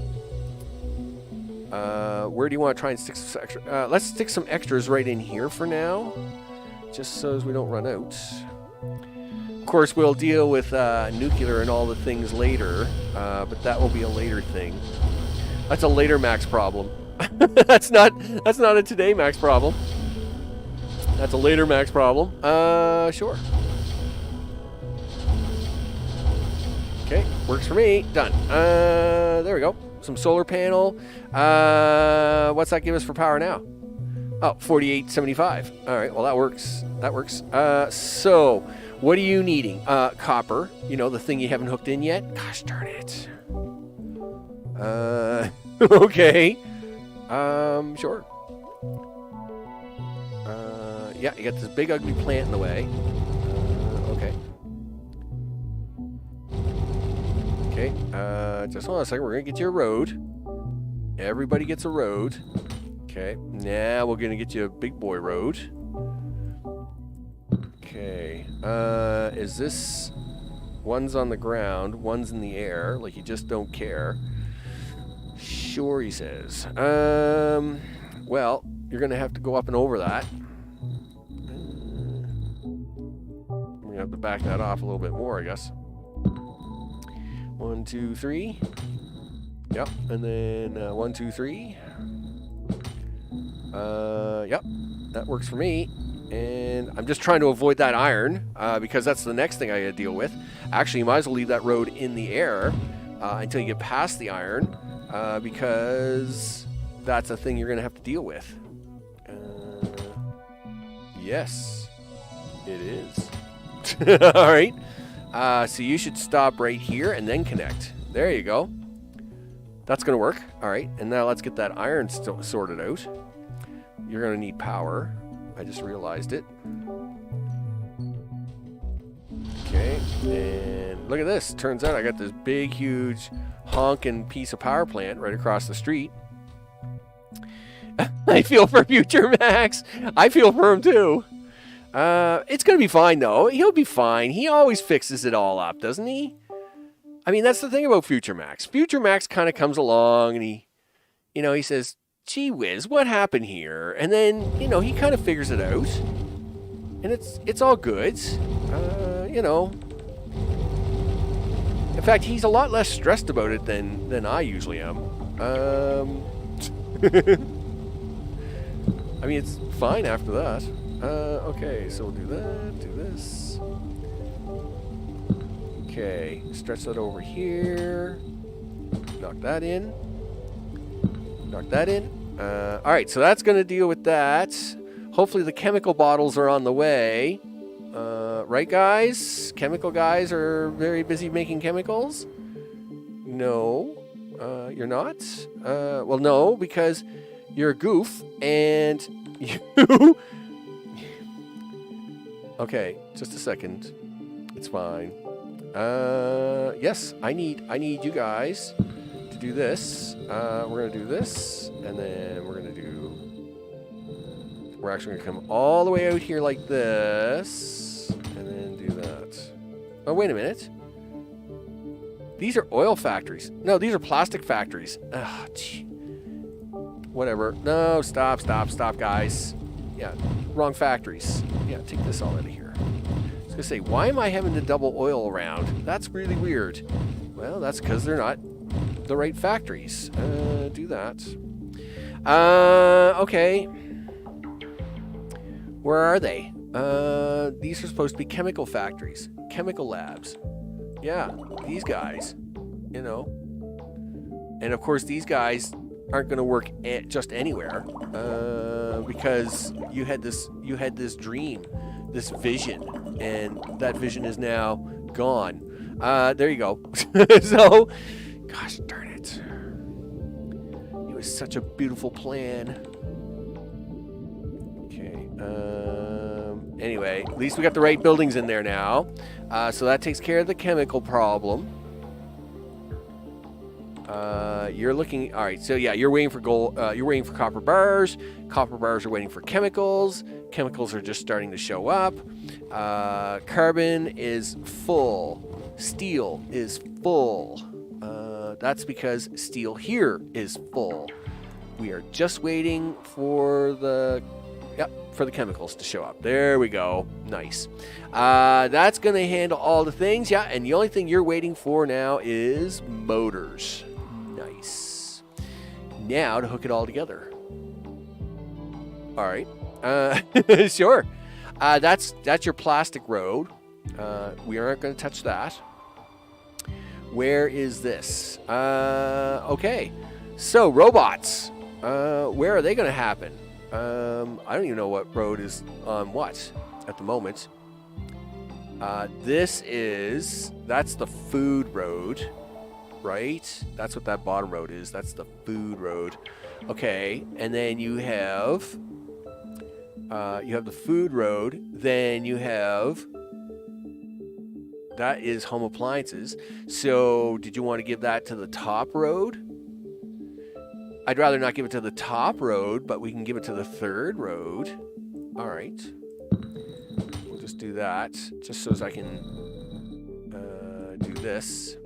Where do you want to try and stick some extra? Let's stick some extras right in here for now, just so as we don't run out. Of course, we'll deal with nuclear and all the things later, but that will be a later thing. That's a later max problem. That's not a today max problem. That's a later max problem. Sure. Okay, works for me. Done. There we go. Some solar panel. What's that give us for power now? Oh, 48.75. All right, well, that works. That works. So, what are you needing? Copper. You know, the thing you haven't hooked in yet? Gosh darn it. Okay. Sure. Yeah, you got this big ugly plant in the way. Okay. Okay, just hold on a second. We're going to get you a road. Everybody gets a road. Okay, now we're going to get you a big boy road. Okay, is this... One's on the ground, one's in the air, like you just don't care. Sure, he says. Well, you're going to have to go up and over that. I'm going to have to back that off a little bit more, I guess. 1, 2, 3. Yep, and then 1, 2, 3. Yep, that works for me. And I'm just trying to avoid that iron, because that's the next thing I gotta deal with. Actually, you might as well leave that road in the air until you get past the iron, because that's a thing you're gonna have to deal with. Yes, it is. All right. So you should stop right here and then connect. There you go. That's gonna work. All right, and now let's get that iron sorted out. You're gonna need power. I just realized it. Okay, and look at this. Turns out I got this big, huge, honking piece of power plant right across the street. I feel for Future Max. I feel for him too. It's gonna be fine though. He'll be fine. He always fixes it all up, doesn't he? I mean, that's the thing about Future Max. Future Max kind of comes along and he says, gee whiz, what happened here? And then, he kind of figures it out. And it's all good. In fact, he's a lot less stressed about it than I usually am. I mean, it's fine after that. Okay, so we'll do that, do this. Okay, stretch that over here. Knock that in. Knock that in. All right, so that's going to deal with that. Hopefully the chemical bottles are on the way. Right, guys? Chemical guys are very busy making chemicals? No. You're not? Well, no, because you're a goof, and you... Okay, just a second. It's fine. Yes, I need you guys to do this. We're going to do this, and then we're actually going to come all the way out here like this, and then do that. Oh, wait a minute. These are oil factories. No, these are plastic factories. Ugh, gee. Whatever. No, stop, guys. Yeah, wrong factories. Yeah, take this all out of here. I was going to say, why am I having to double oil around? That's really weird. Well, that's because they're not the right factories. Do that. Okay. Where are they? These are supposed to be chemical factories. Chemical labs. Yeah, these guys. And of course, these guys aren't going to work just anywhere, because you had this dream, this vision, and that vision is now gone. There you go. So, gosh darn it. It was such a beautiful plan. Okay. Anyway, at least we got the right buildings in there now. So that takes care of the chemical problem. You're looking... All right, so yeah, you're waiting for gold. You're waiting for copper bars. Copper bars are waiting for chemicals. Chemicals are just starting to show up. Carbon is full. Steel is full. That's because steel here is full. We are just waiting for the chemicals to show up. There we go. Nice. That's going to handle all the things. Yeah, and the only thing you're waiting for now is motors. Nice. Now to hook it all together. All right. Sure. That's your plastic road. We aren't going to touch that. Where is this? Okay. So, robots. Where are they going to happen? I don't even know what road is on what at the moment. That's the food road, right? That's what that bottom road is. That's the food road. Okay, and then you have the food road. Then you have that is home appliances. So, did you want to give that to the top road? I'd rather not give it to the top road, but we can give it to the third road. All right. We'll just do that, just so as I can do this.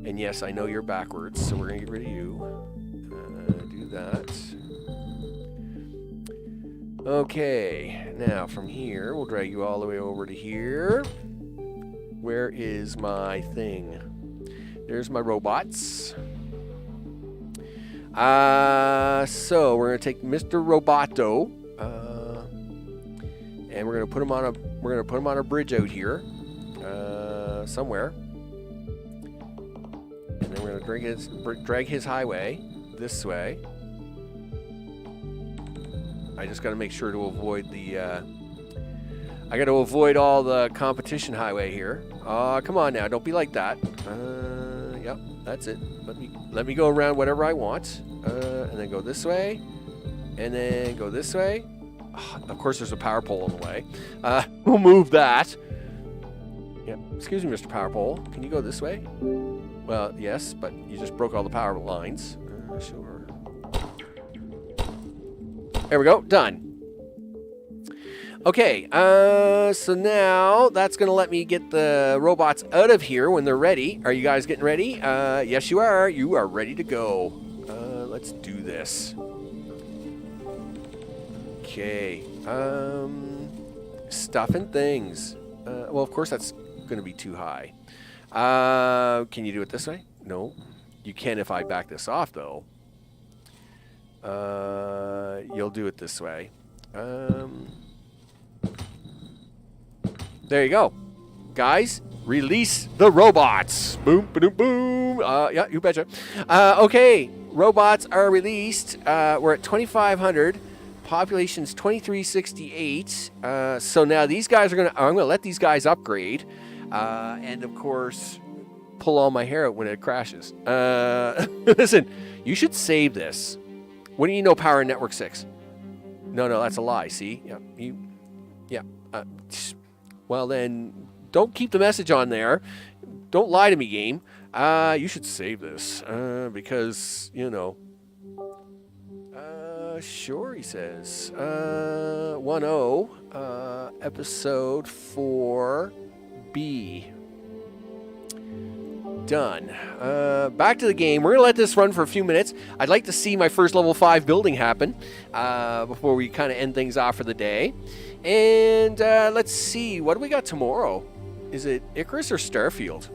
And yes, I know you're backwards, so we're going to get rid of you. Do that. Okay. Now, from here, we'll drag you all the way over to here. Where is my thing? There's my robots. So we're gonna take Mr. Roboto, and we're gonna put him on a bridge out here, somewhere, and then we're gonna drag his highway this way. I just gotta make sure to avoid the. I gotta avoid all the competition highway here. Come on now, don't be like that. Yep, that's it. Let me go around whatever I want, and then go this way, and then go this way. Of course, there's a power pole in the way. We'll move that. Yep. Excuse me, Mr. Power Pole. Can you go this way? Well, yes, but you just broke all the power lines. Sure. There we go. Done. Okay, so now that's going to let me get the robots out of here when they're ready. Are you guys getting ready? Yes, you are. You are ready to go. Let's do this. Okay. Stuff and things. Well, of course, that's going to be too high. Can you do it this way? No. You can if I back this off, though. You'll do it this way. There you go. Guys, release the robots. Boom, boom, boom. Yeah, you betcha. Okay, robots are released. We're at 2,500. Population's 2,368. So now these guys I'm going to let these guys upgrade. And, of course, pull all my hair out when it crashes. Listen, you should save this. When do you know Power Network 6? No, that's a lie, see? Yeah. Well, then, don't keep the message on there. Don't lie to me, game. You should save this, because, you know. Sure, he says. 1-0, episode 4B. Done. Back to the game. We're going to let this run for a few minutes. I'd like to see my first level 5 building happen before we kind of end things off for the day. And let's see. What do we got tomorrow? Is it Icarus or Starfield?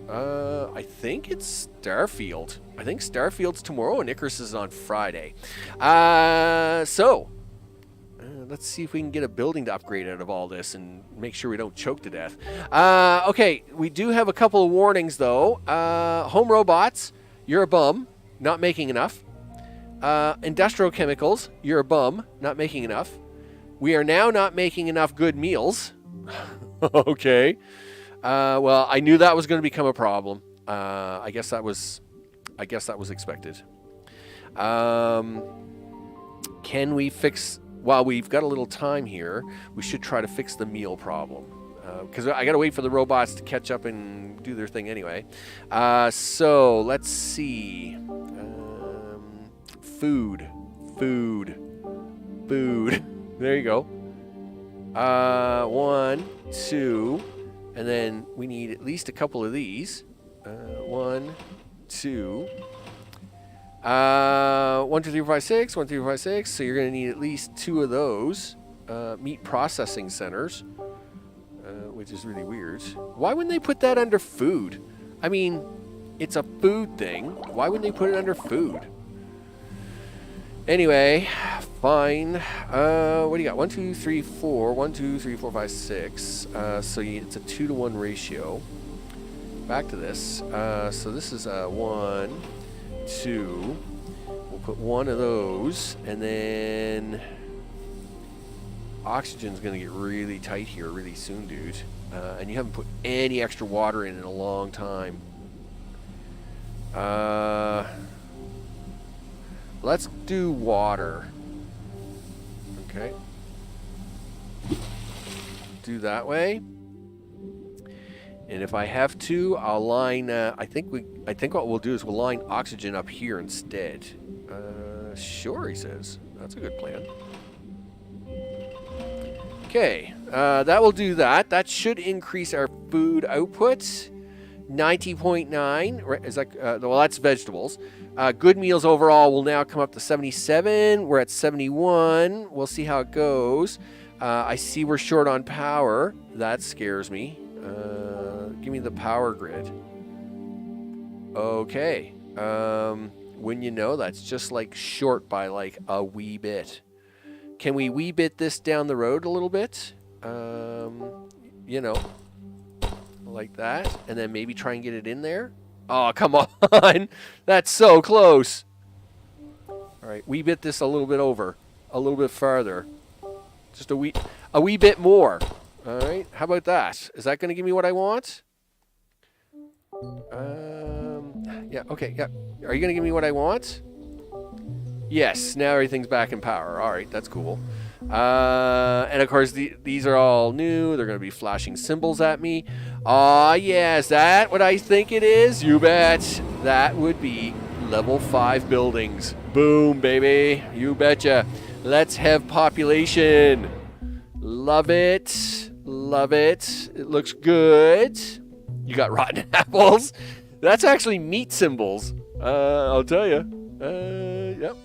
I think it's Starfield. I think Starfield's tomorrow and Icarus is on Friday. Let's see if we can get a building to upgrade out of all this and make sure we don't choke to death. Okay, we do have a couple of warnings, though. Home robots, you're a bum, not making enough. Industrial chemicals, you're a bum, not making enough. We are now not making enough good meals. Okay. Well, I knew that was going to become a problem. I guess that was expected. Can we fix? While we've got a little time here, we should try to fix the meal problem. Because I got to wait for the robots to catch up and do their thing anyway. So let's see. Food. There you go. 1, 2, and then we need at least a couple of these. 1, 2. 1, 2, 3, 4, 5, 6. 1, 2, 3, 4, 5, 6. So you're going to need at least 2 of those meat processing centers, which is really weird. Why wouldn't they put that under food? I mean, it's a food thing. Why wouldn't they put it under food? Anyway, fine. What do you got? 1, 2, 3, 4. 1, 2, 3, 4, 5, 6. So it's a 2-to-1 ratio. Back to this. So this is 1, 2. We'll put 1 of those, and then oxygen's going to get really tight here really soon, dude. And you haven't put any extra water in a long time. Let's do water. Okay. Do that way. And if I have to, I'll line. I think what we'll do is we'll line oxygen up here instead. Sure, he says. That's a good plan. Okay, that will do that. That should increase our food output. 90.9. Is that? Well, that's vegetables. Good meals overall will now come up to 77. We're at 71. We'll see how it goes. I see we're short on power. That scares me. Give me the power grid. Okay. When you know, that's just like short by like a wee bit. Can we wee bit this down the road a little bit? You know, like that. And then maybe try and get it in there. Oh, come on. That's so close. All right, wee bit this a little bit over. A little bit farther. Just a wee bit more. All right, how about that? Is that going to give me what I want? Yeah, okay, yeah. Are you going to give me what I want? Yes, now everything's back in power. All right, that's cool. And of course, these are all new. They're going to be flashing symbols at me. Aw, yeah, is that what I think it is? You bet. That would be level 5 buildings. Boom, baby. You betcha. Let's have population. Love it. Love it. It looks good. You got rotten apples. That's actually meat symbols. I'll tell you. Yep.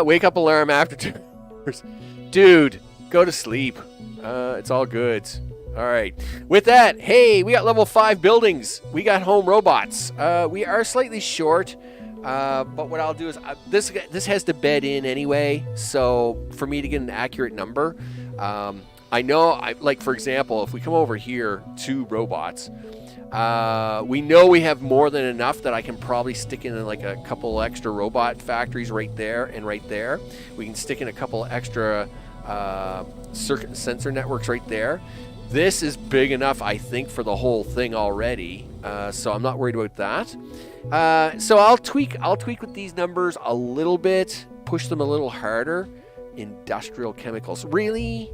Wake up alarm after 2 hours. Dude, go to sleep. It's all good. All right. With that, hey, we got level 5 buildings. We got home robots. We are slightly short, but what I'll do is this has to bed in anyway. So for me to get an accurate number, I know, like for example, if we come over here, 2 robots. We know we have more than enough that I can probably stick in like a couple extra robot factories right there and right there. We can stick in a couple extra circuit sensor networks right there. This is big enough, I think, for the whole thing already. So I'm not worried about that. So I'll tweak with these numbers a little bit, push them a little harder. Industrial chemicals. Really?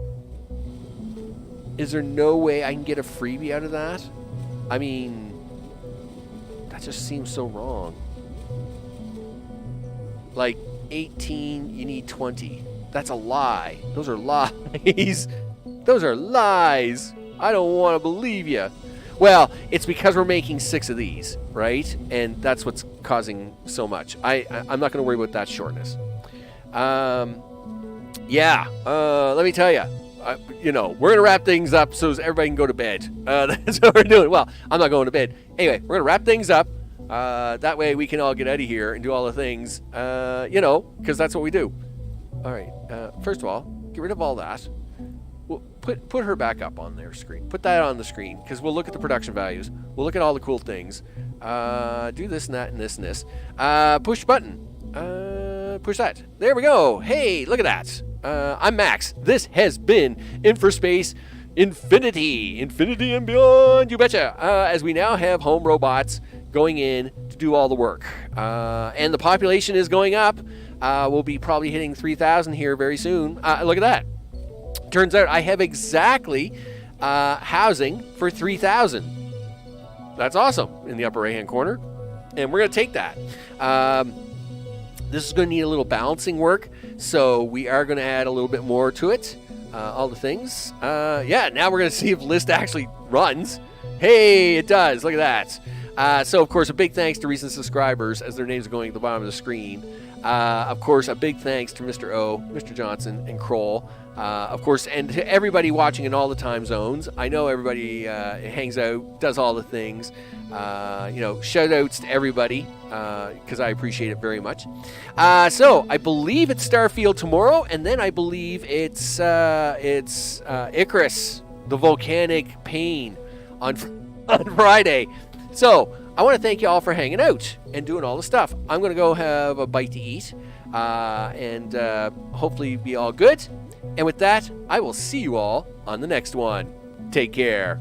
Is there no way I can get a freebie out of that? I mean, that just seems so wrong. Like 18, you need 20. That's a lie. Those are lies. Those are lies. I don't want to believe you. Well, it's because we're making 6 of these, right? And that's what's causing so much. I'm not going to worry about that shortness. Yeah, let me tell you. You know, we're going to wrap things up so everybody can go to bed. That's what we're doing. Well, I'm not going to bed. Anyway, we're going to wrap things up. That way we can all get out of here and do all the things, you know, because that's what we do. All right. First of all, get rid of all that. We'll put her back up on their screen. Put that on the screen because we'll look at the production values. We'll look at all the cool things. Do this and that and this and this. Push button. Push that. There we go. Hey, look at that. I'm Max. This has been InfraSpace Infinity and beyond, you betcha. As we now have home robots going in to do all the work. And the population is going up. We'll be probably hitting 3,000 here very soon. Look at that. Turns out I have exactly housing for 3,000. That's awesome in the upper right-hand corner. And we're going to take that. This is going to need a little balancing work, so we are going to add a little bit more to it. All the things. Yeah, now we're going to see if list actually runs. Hey, it does. Look at that. So, of course, a big thanks to recent subscribers as their names are going at the bottom of the screen. Of course, a big thanks to Mr. O, Mr. Johnson, and Kroll. Of course, and to everybody watching in all the time zones. I know everybody hangs out, does all the things. Shout outs to everybody because I appreciate it very much. So I believe it's Starfield tomorrow, and then I believe it's Icarus, the volcanic pain on Friday. So I want to thank you all for hanging out and doing all the stuff. I'm going to go have a bite to eat and hopefully be all good. And with that, I will see you all on the next one. Take care.